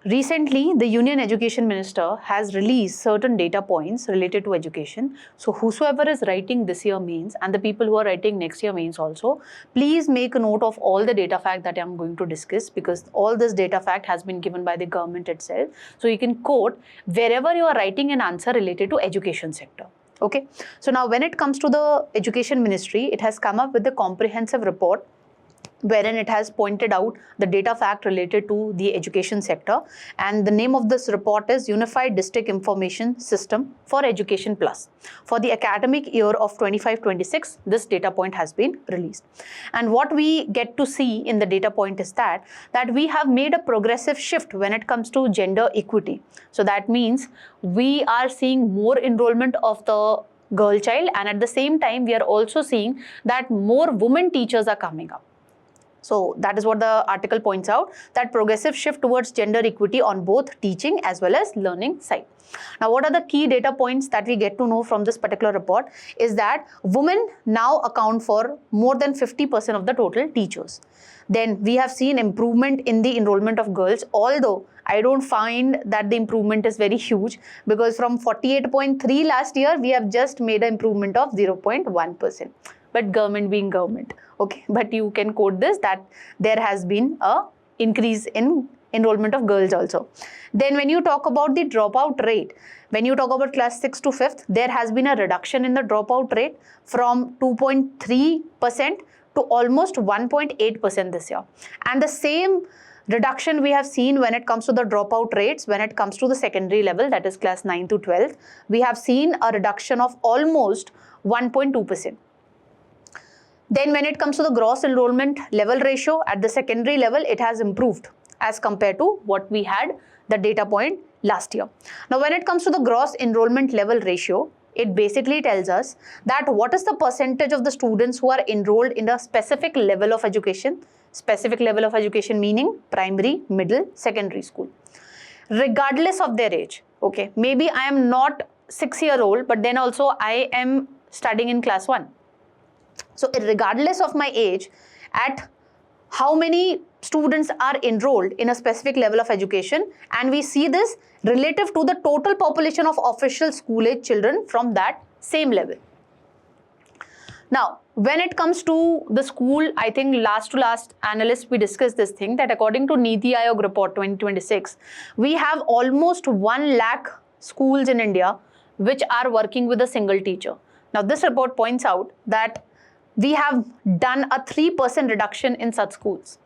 Recently, the Union Education Minister has released certain data points related to education. So whosoever is writing this year mains, and the people who are writing next year mains also, please make a note of all the data fact that I am going to discuss, because all this data fact has been given by the government itself. So you can quote wherever you are writing an answer related to education sector. Okay. So now when it comes to the Education Ministry, it has come up with a comprehensive report wherein it has pointed out the data fact related to the education sector, and the name of this report is Unified District Information System for Education Plus. For the academic year of 25-26, this data point has been released. And what we get to see in the data point is that we have made a progressive shift when it comes to gender equity. So that means we are seeing more enrollment of the girl child, and at the same time we are also seeing that more women teachers are coming up. So that is what the article points out, that progressive shift towards gender equity on both teaching as well as learning side. Now, what are the key data points that we get to know from this particular report is that women now account for more than 50% of the total teachers. Then we have seen improvement in the enrollment of girls, although I don't find that the improvement is very huge, because from 48.3 last year, we have just made an improvement of 0.1%. But government being government, okay, but you can quote this, that there has been a increase in enrollment of girls also. Then when you talk about the dropout rate, when you talk about class 6 to 5th, there has been a reduction in the dropout rate from 2.3% to almost 1.8% this year. And the same reduction we have seen when it comes to the dropout rates, when it comes to the secondary level, that is class 9 to 12, we have seen a reduction of almost 1.2%. Then when it comes to the gross enrollment level ratio at the secondary level, it has improved as compared to what we had the data point last year. Now, when it comes to the gross enrollment level ratio, it basically tells us that what is the percentage of the students who are enrolled in a specific level of education, meaning primary, middle, secondary school, regardless of their age. Okay, maybe I am not 6-year-old, but then also I am studying in class 1. So regardless of my age, at how many students are enrolled in a specific level of education, and we see this relative to the total population of official school age children from that same level. Now, when it comes to the school, I think last to last analyst we discussed this thing, that according to Niti Aayog report 2026, we have almost 1 lakh schools in India which are working with a single teacher. Now, this report points out that we have done a 3% reduction in such schools,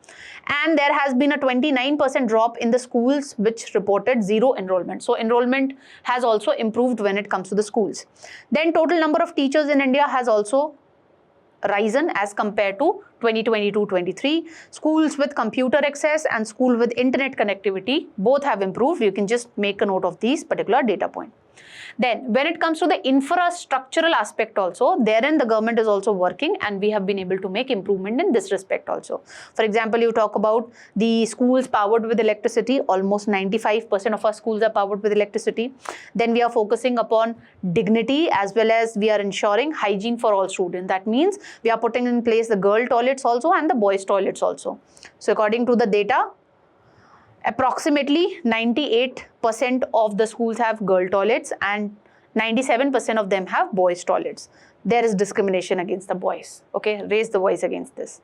and there has been a 29% drop in the schools which reported zero enrollment. So enrollment has also improved when it comes to the schools. Then total number of teachers in India has also risen as compared to 2022-23. Schools with computer access and school with internet connectivity both have improved. You can just make a note of these particular data point. Then when it comes to the infrastructural aspect also, therein the government is also working, and we have been able to make improvement in this respect also. For example, you talk about the schools powered with electricity, almost 95% of our schools are powered with electricity. Then we are focusing upon dignity as well as we are ensuring hygiene for all students. That means we are putting in place the girl toilets also and the boys toilets also. So according to the data, approximately 98% of the schools have girl toilets and 97% of them have boys toilets. There is discrimination against the boys. Okay, raise the voice against this.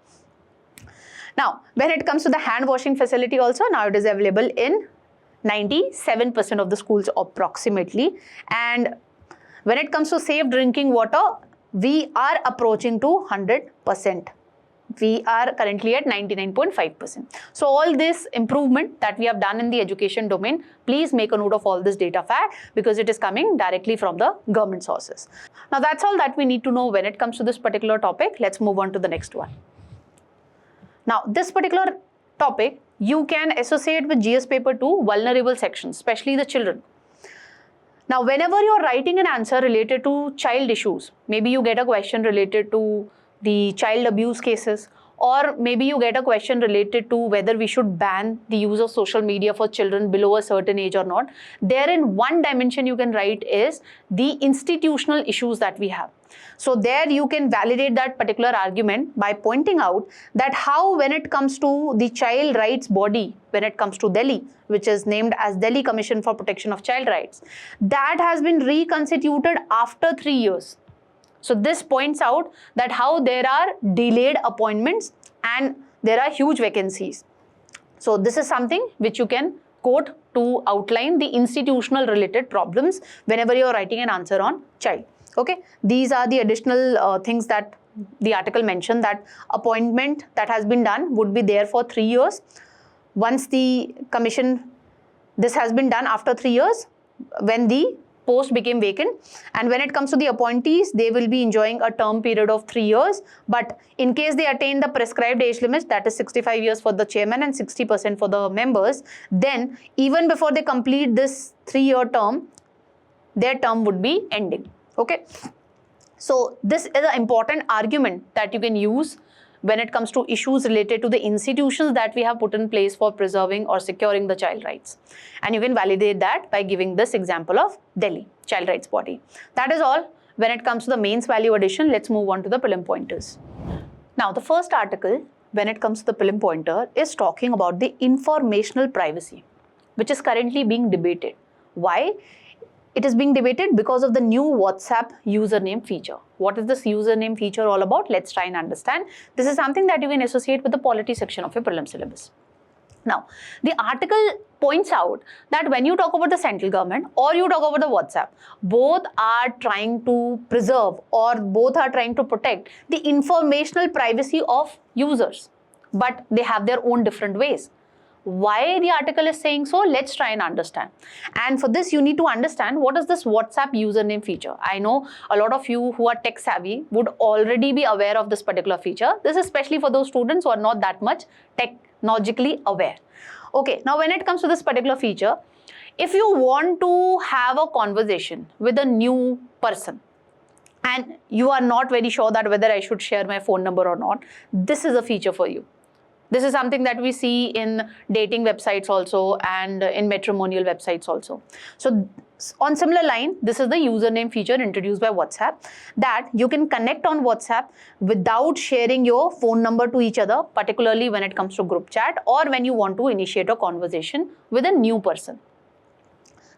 Now, when it comes to the hand washing facility also, now it is available in 97% of the schools approximately. And when it comes to safe drinking water, we are approaching to 100%. We are currently at 99.5%. So all this improvement that we have done in the education domain, please make a note of all this data fact because it is coming directly from the government sources. Now that's all that we need to know when it comes to this particular topic. Let's move on to the next one. Now this particular topic, you can associate with GS paper 2 vulnerable sections, especially the children. Now whenever you are writing an answer related to child issues, maybe you get a question related to the child abuse cases, or maybe you get a question related to whether we should ban the use of social media for children below a certain age or not. Therein one dimension you can write is the institutional issues that we have. So there you can validate that particular argument by pointing out that how when it comes to the child rights body, when it comes to Delhi, which is named as Delhi Commission for Protection of Child Rights, that has been reconstituted after 3 years. So this points out that how there are delayed appointments and there are huge vacancies. So this is something which you can quote to outline the institutional related problems whenever you are writing an answer on child. Okay, these are the additional things that the article mentioned, that appointment that has been done would be there for 3 years. Once the commission, this has been done after 3 years when the post became vacant, and when it comes to the appointees, they will be enjoying a term period of 3 years, but in case they attain the prescribed age limits, that is 65 years for the chairman and 60% for the members, then even before they complete this 3-year term, their term would be ending. Okay, so this is an important argument that you can use when it comes to issues related to the institutions that we have put in place for preserving or securing the child rights. And you can validate that by giving this example of Delhi child rights body. That is all when it comes to the mains value addition. Let's move on to the prelim pointers. Now the first article when it comes to the prelim pointer is talking about the informational privacy, which is currently being debated. Why? It is being debated because of the new WhatsApp username feature. What is this username feature all about? Let's try and understand. This is something that you can associate with the polity section of your prelim syllabus. Now, the article points out that when you talk about the central government or you talk about the WhatsApp, both are trying to preserve or both are trying to protect the informational privacy of users, but they have their own different ways. Why the article is saying so? Let's try and understand. And for this, you need to understand what is this WhatsApp username feature. I know a lot of you who are tech savvy would already be aware of this particular feature. This is especially for those students who are not that much technologically aware. Okay, now when it comes to this particular feature, if you want to have a conversation with a new person and you are not very sure that whether I should share my phone number or not, this is a feature for you. This is something that we see in dating websites also and in matrimonial websites also. So on similar line, this is the username feature introduced by WhatsApp, that you can connect on WhatsApp without sharing your phone number to each other, particularly when it comes to group chat or when you want to initiate a conversation with a new person.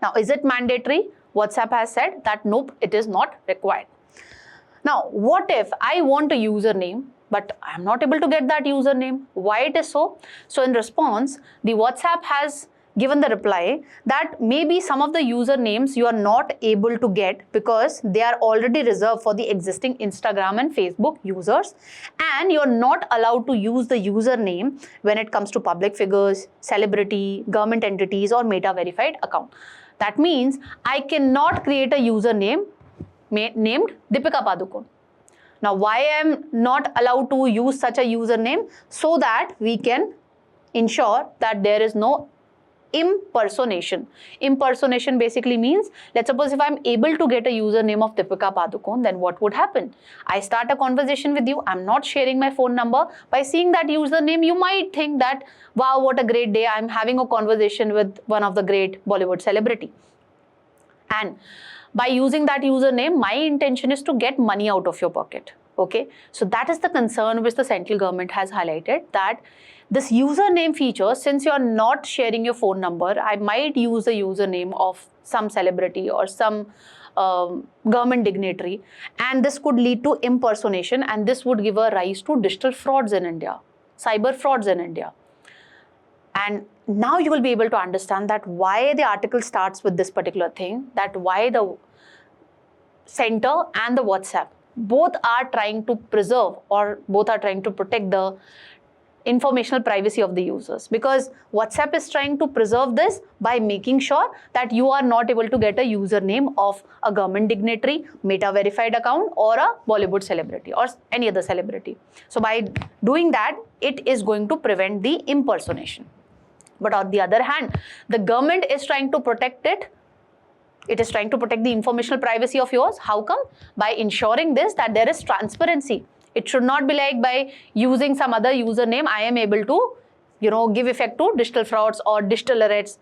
Now, is it mandatory? WhatsApp has said that nope, it is not required. Now, what if I want a username but I am not able to get that username? Why it is so? So in response, the WhatsApp has given the reply that maybe some of the usernames you are not able to get because they are already reserved for the existing Instagram and Facebook users, and you are not allowed to use the username when it comes to public figures, celebrity, government entities or Meta verified account. That means I cannot create a username named Deepika Padukone. Now, why I am not allowed to use such a username? So that we can ensure that there is no impersonation. Impersonation basically means, let's suppose if I'm able to get a username of Deepika Padukone, then what would happen? I start a conversation with you, I'm not sharing my phone number. By seeing that username, you might think that, wow, what a great day, I'm having a conversation with one of the great Bollywood celebrity. And by using that username, my intention is to get money out of your pocket. Okay, so that is the concern which the central government has highlighted, that this username feature, since you're not sharing your phone number, I might use the username of some celebrity or some government dignitary, and this could lead to impersonation, and this would give a rise to digital frauds in India, cyber frauds in India. And now you will be able to understand that why the article starts with this particular thing, that why the center and the WhatsApp both are trying to preserve, or both are trying to protect the informational privacy of the users, because WhatsApp is trying to preserve this by making sure that you are not able to get a username of a government dignitary, Meta verified account, or a Bollywood celebrity or any other celebrity. So by doing that, it is going to prevent the impersonation. But on the other hand, the government is trying to protect it. It is trying to protect the informational privacy of yours. How come? By ensuring this, that there is transparency. It should not be like by using some other username, I am able to, give effect to digital frauds or digital arrest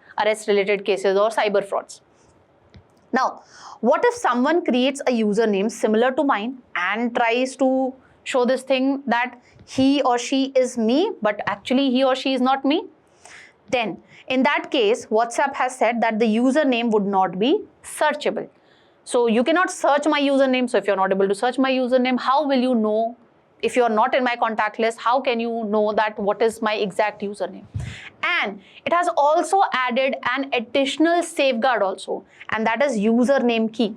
related cases or cyber frauds. Now, what if someone creates a username similar to mine and tries to show this thing that he or she is me, but actually he or she is not me? Then, in that case, WhatsApp has said that the username would not be searchable. So you cannot search my username. So if you're not able to search my username, how will you know? If you're not in my contact list, how can you know that what is my exact username? And it has also added an additional safeguard also, and that is username key.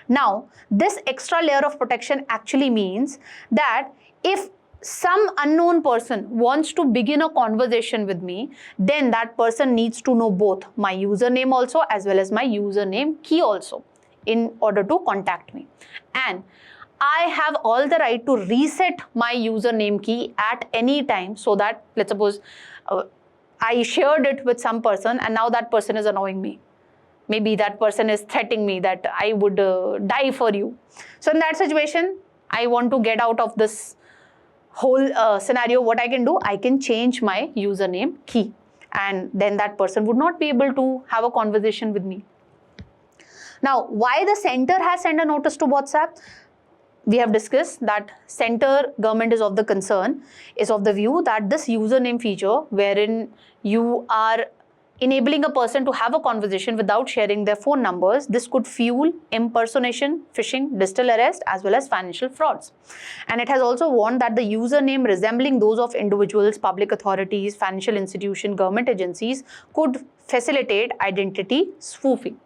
Now, this extra layer of protection actually means that if some unknown person wants to begin a conversation with me, then that person needs to know both my username also as well as my username key also in order to contact me. And I have all the right to reset my username key at any time, so that, let's suppose I shared it with some person and now that person is annoying me. Maybe that person is threatening me that I would die for you. So in that situation, I want to get out of this whole scenario. What I can do, I can change my username key, and then that person would not be able to have a conversation with me. Now, why the center has sent a notice to WhatsApp? We have discussed that center government is of the view that this username feature, wherein you are enabling a person to have a conversation without sharing their phone numbers, this could fuel impersonation, phishing, digital arrest, as well as financial frauds. And it has also warned that the username resembling those of individuals, public authorities, financial institutions, government agencies could facilitate identity spoofing.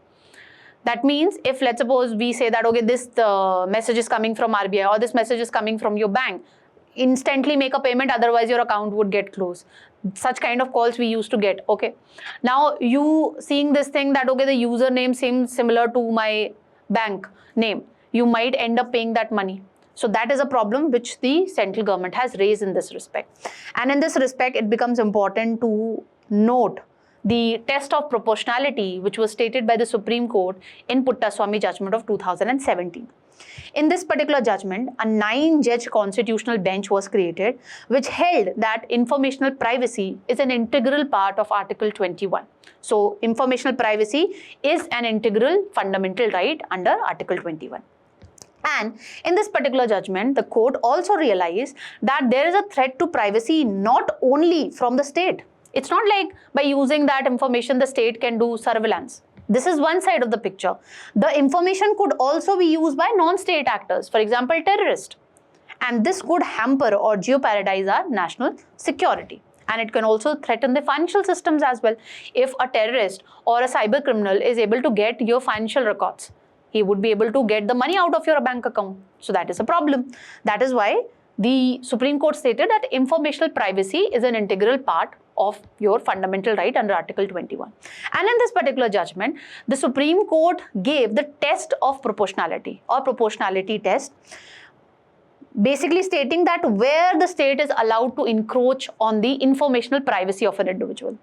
That means if, let's suppose, we say that, okay, this message is coming from RBI or this message is coming from your bank, instantly make a payment, otherwise your account would get closed. Such kind of calls we used to get. Okay, now you seeing this thing that, okay, the username seems similar to my bank name, you might end up paying that money. So that is a problem which the central government has raised in this respect. And in this respect, it becomes important to note the test of proportionality which was stated by the Supreme Court in Puttaswamy judgment of 2017. In this particular judgment, a 9-judge constitutional bench was created which held that informational privacy is an integral part of Article 21. So, informational privacy is an integral fundamental right under Article 21. And in this particular judgment, the court also realized that there is a threat to privacy not only from the state. It's not like by using that information, the state can do surveillance. This is one side of the picture. The information could also be used by non-state actors, for example, terrorists. And this could hamper or jeopardize our national security. And it can also threaten the financial systems as well. If a terrorist or a cyber criminal is able to get your financial records, he would be able to get the money out of your bank account. So that is a problem. That is why the Supreme Court stated that informational privacy is an integral part of your fundamental right under Article 21. And in this particular judgment, the Supreme Court gave the test of proportionality or proportionality test basically stating that where the state is allowed to encroach on the informational privacy of an individual.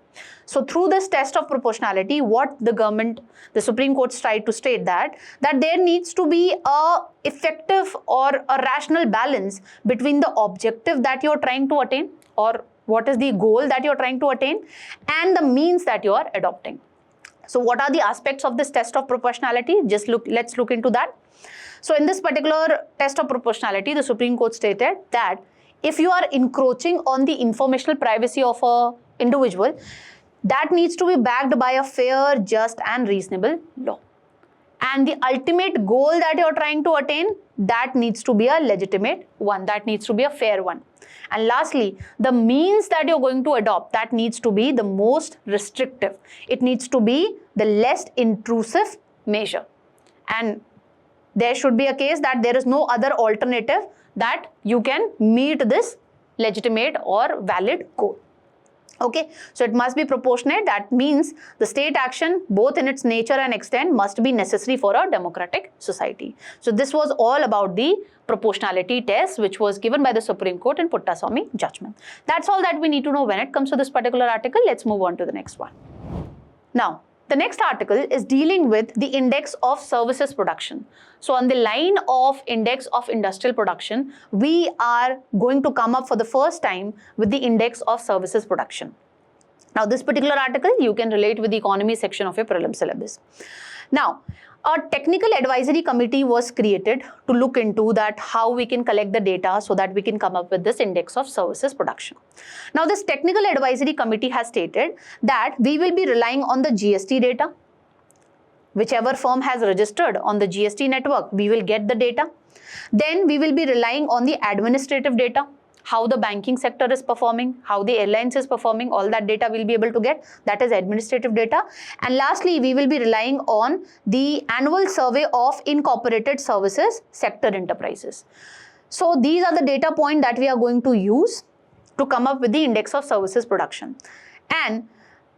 So through this test of proportionality, what the Supreme Court tried to state that there needs to be a effective or a rational balance between the objective that you're trying to attain, or what is the goal that you're trying to attain, and the means that you are adopting. So what are the aspects of this test of proportionality? Let's look into that. So in this particular test of proportionality, the Supreme Court stated that if you are encroaching on the informational privacy of an individual, that needs to be backed by a fair, just and reasonable law. And the ultimate goal that you're trying to attain, that needs to be a legitimate one, that needs to be a fair one. And lastly, the means that you're going to adopt, that needs to be the most restrictive. It needs to be the less intrusive measure. And there should be a case that there is no other alternative that you can meet this legitimate or valid goal. Okay, so it must be proportionate. That means the state action, both in its nature and extent, must be necessary for a democratic society. So this was all about the proportionality test, which was given by the Supreme Court in Puttaswamy judgment. That's all that we need to know when it comes to this particular article. Let's move on to the next one. Now, the next article is dealing with the index of services production. So on the line of index of industrial production, we are going to come up for the first time with the index of services production. Now this particular article you can relate with the economy section of your prelim syllabus. Now, a technical advisory committee was created to look into that how we can collect the data so that we can come up with this index of services production. Now this technical advisory committee has stated that we will be relying on the GST data. Whichever firm has registered on the GST network, we will get the data. Then we will be relying on the administrative data, how the banking sector is performing, how the airlines is performing, all that data we'll be able to get. That is administrative data. And lastly, we will be relying on the annual survey of incorporated services sector enterprises. So these are the data points that we are going to use to come up with the index of services production. And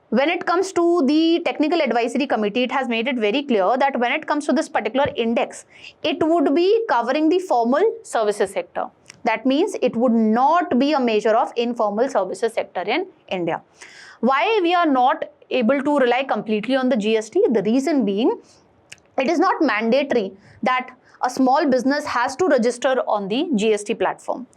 when it comes to the technical advisory committee, it has made it very clear that when it comes to this particular index, it would be covering the formal services sector. That means it would not be a measure of informal services sector in India. Why we are not able to rely completely on the GST? The reason being, it is not mandatory that a small business has to register on the GST platform.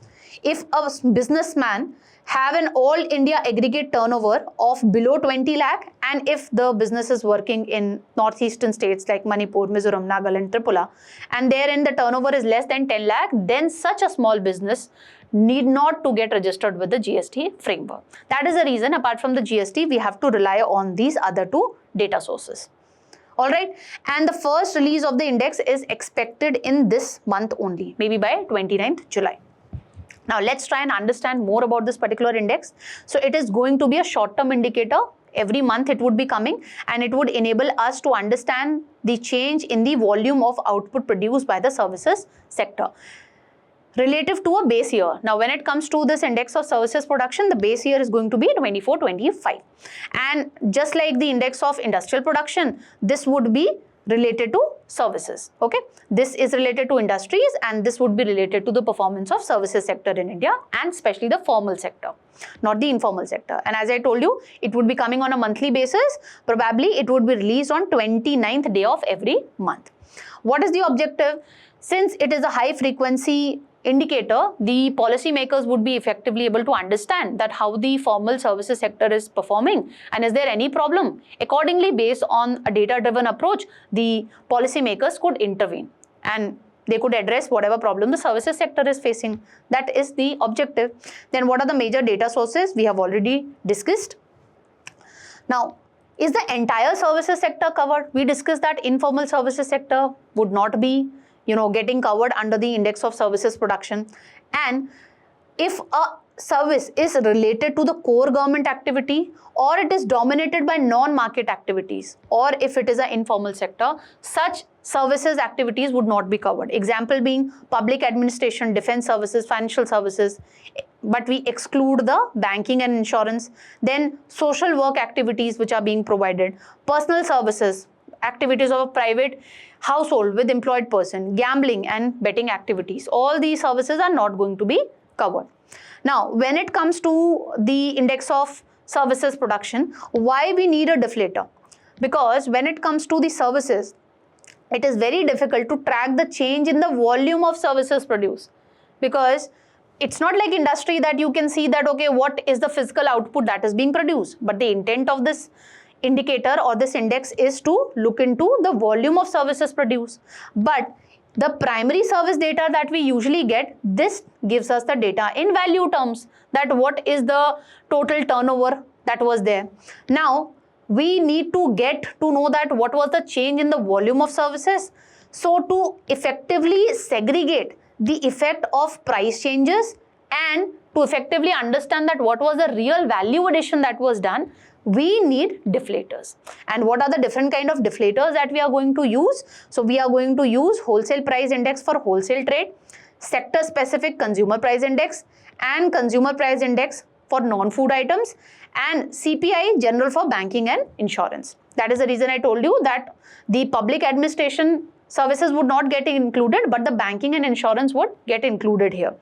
If a businessman have an all India aggregate turnover of below 20 lakh, and if the business is working in northeastern states like Manipur, Mizoram, Nagaland, Tripura, and therein the turnover is less than 10 lakh, then such a small business need not to get registered with the GST framework. That is the reason, apart from the GST, we have to rely on these other two data sources. Alright, and the first release of the index is expected in this month only, maybe by 29th July. Now let's try and understand more about this particular index. So it is going to be a short-term indicator. Every month it would be coming, and it would enable us to understand the change in the volume of output produced by the services sector relative to a base year. Now when it comes to this index of services production, the base year is going to be 24-25. And just like the index of industrial production, this would be related to services. Okay, this is related to industries, and this would be related to the performance of services sector in India, and especially the formal sector, not the informal sector. And as I told you, it would be coming on a monthly basis. Probably it would be released on 29th day of every month. What is the objective? Since it is a high frequency indicator, the policymakers would be effectively able to understand that how the formal services sector is performing and is there any problem. Accordingly, based on a data-driven approach, the policymakers could intervene and they could address whatever problem the services sector is facing. That is the objective. Then what are the major data sources? We have already discussed. Now, is the entire services sector covered? We discussed that informal services sector would not be getting covered under the index of services production. And if a service is related to the core government activity, or it is dominated by non-market activities, or if it is an informal sector, such services activities would not be covered. Example being public administration, defense services, financial services, but we exclude the banking and insurance. Then social work activities which are being provided, personal services, activities of a private household with employed person, gambling and betting activities, all these services are not going to be covered. Now, when it comes to the index of services production, why we need a deflator? Because when it comes to the services, it is very difficult to track the change in the volume of services produced, because it's not like industry that you can see that, okay, what is the physical output that is being produced, but the intent of this indicator or this index is to look into the volume of services produced. But the primary service data that we usually get, this gives us the data in value terms, that what is the total turnover that was there. Now, we need to get to know that what was the change in the volume of services. So to effectively segregate the effect of price changes and to effectively understand that what was the real value addition that was done, we need deflators. And what are the different kind of deflators that we are going to use? So we are going to use wholesale price index for wholesale trade, sector specific consumer price index, and consumer price index for non-food items, and CPI general for banking and insurance. That is the reason I told you that the public administration services would not get included, but the banking and insurance would get included here.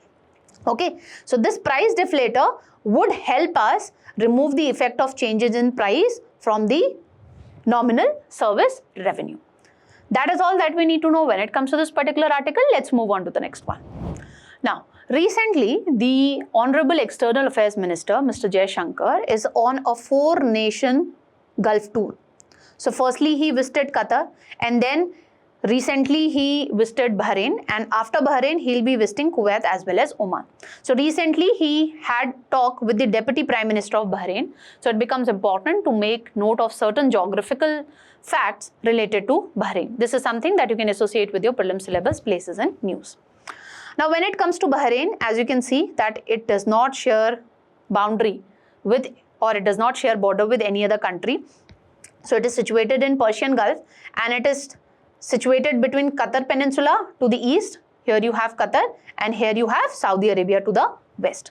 Okay, so this price deflator would help us remove the effect of changes in price from the nominal service revenue. That is all that we need to know when it comes to this particular article. Let's move on to the next one. Now, recently, the Honorable External Affairs Minister, Mr. Jaishankar, is on a 4-nation Gulf tour. So, firstly, he visited Qatar, and then recently he visited Bahrain, and after Bahrain, he'll be visiting Kuwait as well as Oman. So, recently, he had talk with the Deputy Prime Minister of Bahrain. So, it becomes important to make note of certain geographical facts related to Bahrain. This is something that you can associate with your prelim syllabus, places and news. Now, when it comes to Bahrain, as you can see that it does not share boundary with, or it does not share border with any other country. So, it is situated in Persian Gulf, and it is situated between Qatar Peninsula to the east. Here you have Qatar, and here you have Saudi Arabia to the west.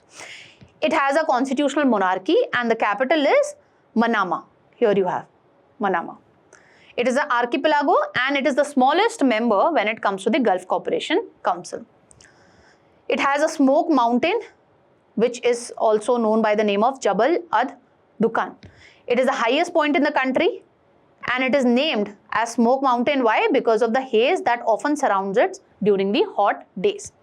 It has a constitutional monarchy, and the capital is Manama. Here you have Manama. It is an archipelago, and it is the smallest member when it comes to the Gulf Cooperation Council. It has a smoke mountain, which is also known by the name of Jabal ad-Dukhan. It is the highest point in the country, and it is named as Smoke Mountain. Why? Because of the haze that often surrounds it during the hot days.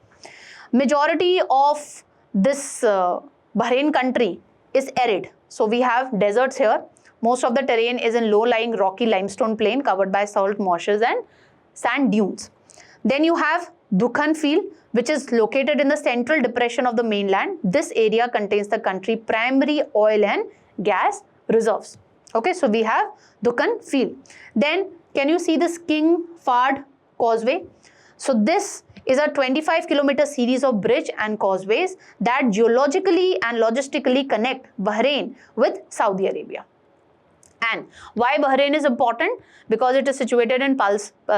Majority of this Bahrain country is arid. So we have deserts here. Most of the terrain is in low-lying rocky limestone plain covered by salt marshes and sand dunes. Then you have Dukhan Field, which is located in the central depression of the mainland. This area contains the country's primary oil and gas reserves. Okay, so we have Dukhan Field. Then, can you see this King Fahd Causeway? So this is a 25-kilometer series of bridge and causeways that geologically and logistically connect Bahrain with Saudi Arabia. And why Bahrain is important? Because it is situated in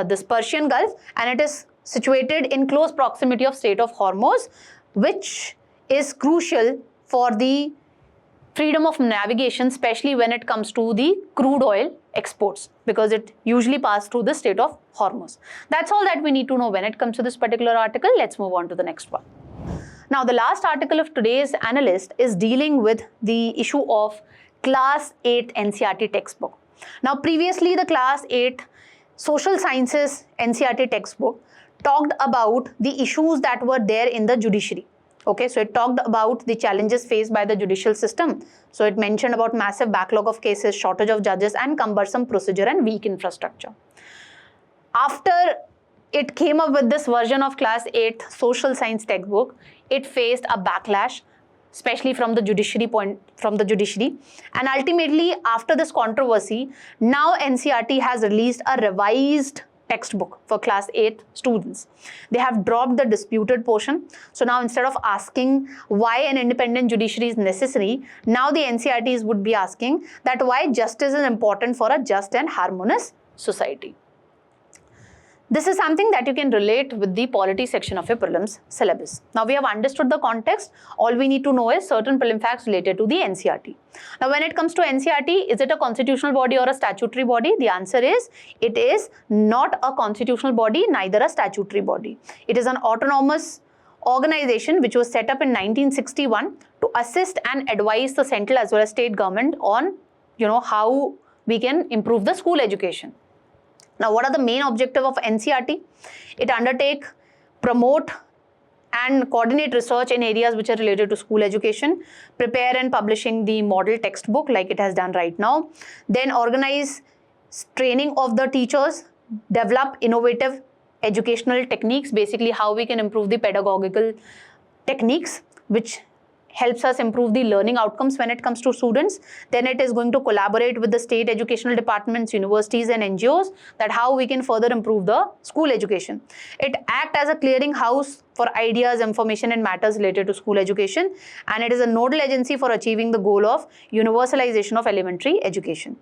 this Persian Gulf, and it is situated in close proximity of Strait of Hormuz, which is crucial for the freedom of navigation, especially when it comes to the crude oil exports, because it usually passes through the Strait of Hormuz. That's all that we need to know when it comes to this particular article. Let's move on to the next one. Now, the last article of today's Analyst is dealing with the issue of Class 8 NCERT textbook. Now, previously the Class 8 Social Sciences NCERT textbook talked about the issues that were there in the judiciary. Okay, so it talked about the challenges faced by the judicial system. So it mentioned about massive backlog of cases, shortage of judges, and cumbersome procedure and weak infrastructure. After it came up with this version of Class 8 Social Science textbook, it faced a backlash, especially from the judiciary and ultimately after this controversy, now NCERT has released a revised textbook for Class 8 students. They have dropped the disputed portion. So now instead of asking why an independent judiciary is necessary, now the NCERTs would be asking that why justice is important for a just and harmonious society. This is something that you can relate with the polity section of your prelims syllabus. Now we have understood the context. All we need to know is certain prelim facts related to the NCERT. Now when it comes to NCERT, is it a constitutional body or a statutory body? The answer is, it is not a constitutional body, neither a statutory body. It is an autonomous organization which was set up in 1961 to assist and advise the central as well as state government on, how we can improve the school education. Now, what are the main objectives of NCERT? It undertake, promote and coordinate research in areas which are related to school education, prepare and publishing the model textbook like it has done right now, then organize training of the teachers, develop innovative educational techniques, basically how we can improve the pedagogical techniques which helps us improve the learning outcomes when it comes to students. Then it is going to collaborate with the state educational departments, universities and NGOs that how we can further improve the school education. It acts as a clearinghouse for ideas, information and matters related to school education, and it is a nodal agency for achieving the goal of universalization of elementary education.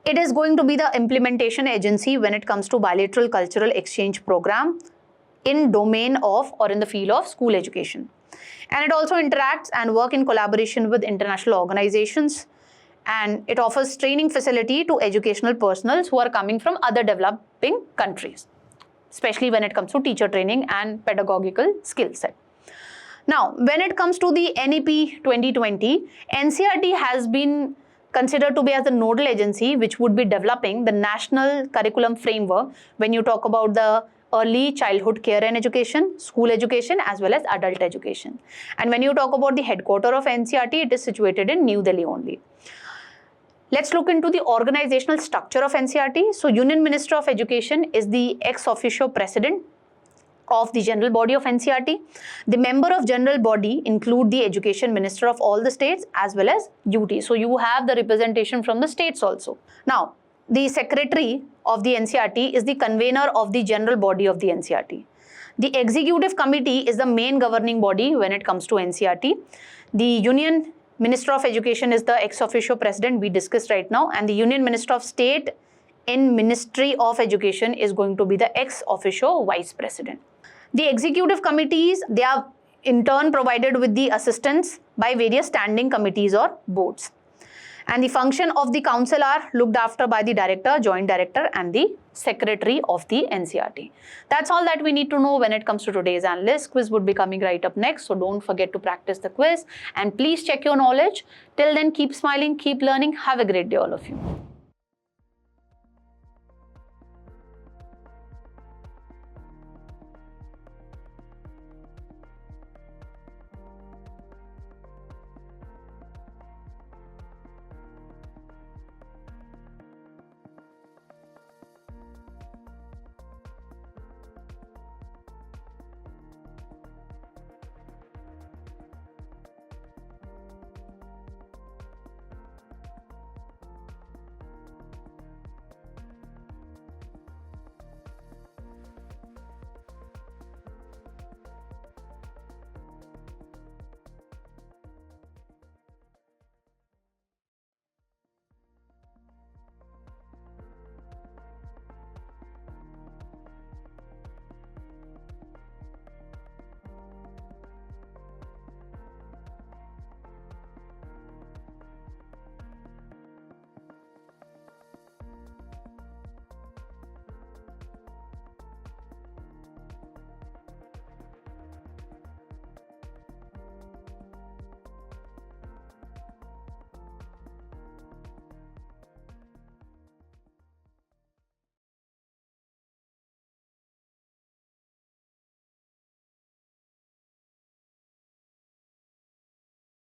It is going to be the implementation agency when it comes to bilateral cultural exchange program in domain of or in the field of school education. And it also interacts and work in collaboration with international organizations, and it offers training facility to educational personnel who are coming from other developing countries, especially when it comes to teacher training and pedagogical skill set. Now, when it comes to the NEP 2020, NCERT has been considered to be as the nodal agency which would be developing the national curriculum framework when you talk about the early childhood care and education, school education as well as adult education. And when you talk about the headquarters of NCERT, it is situated in New Delhi only. Let's look into the organizational structure of NCERT. So Union Minister of Education is the ex officio president of the general body of NCERT. The member of general body include the education minister of all the states as well as UT. So you have the representation from the states also. Now, the secretary of the NCERT is the convener of the general body of the NCERT. The executive committee is the main governing body when it comes to NCERT. The Union Minister of Education is the ex officio president we discussed right now, and the Union Minister of State in Ministry of Education is going to be the ex officio vice president. The executive committees, they are in turn provided with the assistance by various standing committees or boards. And the function of the council are looked after by the director, joint director and the secretary of the NCERT. That's all that we need to know when it comes to today's analyst. Quiz would be coming right up next, so don't forget to practice the quiz and please check your knowledge. Till then, keep smiling, keep learning. Have a great day all of you.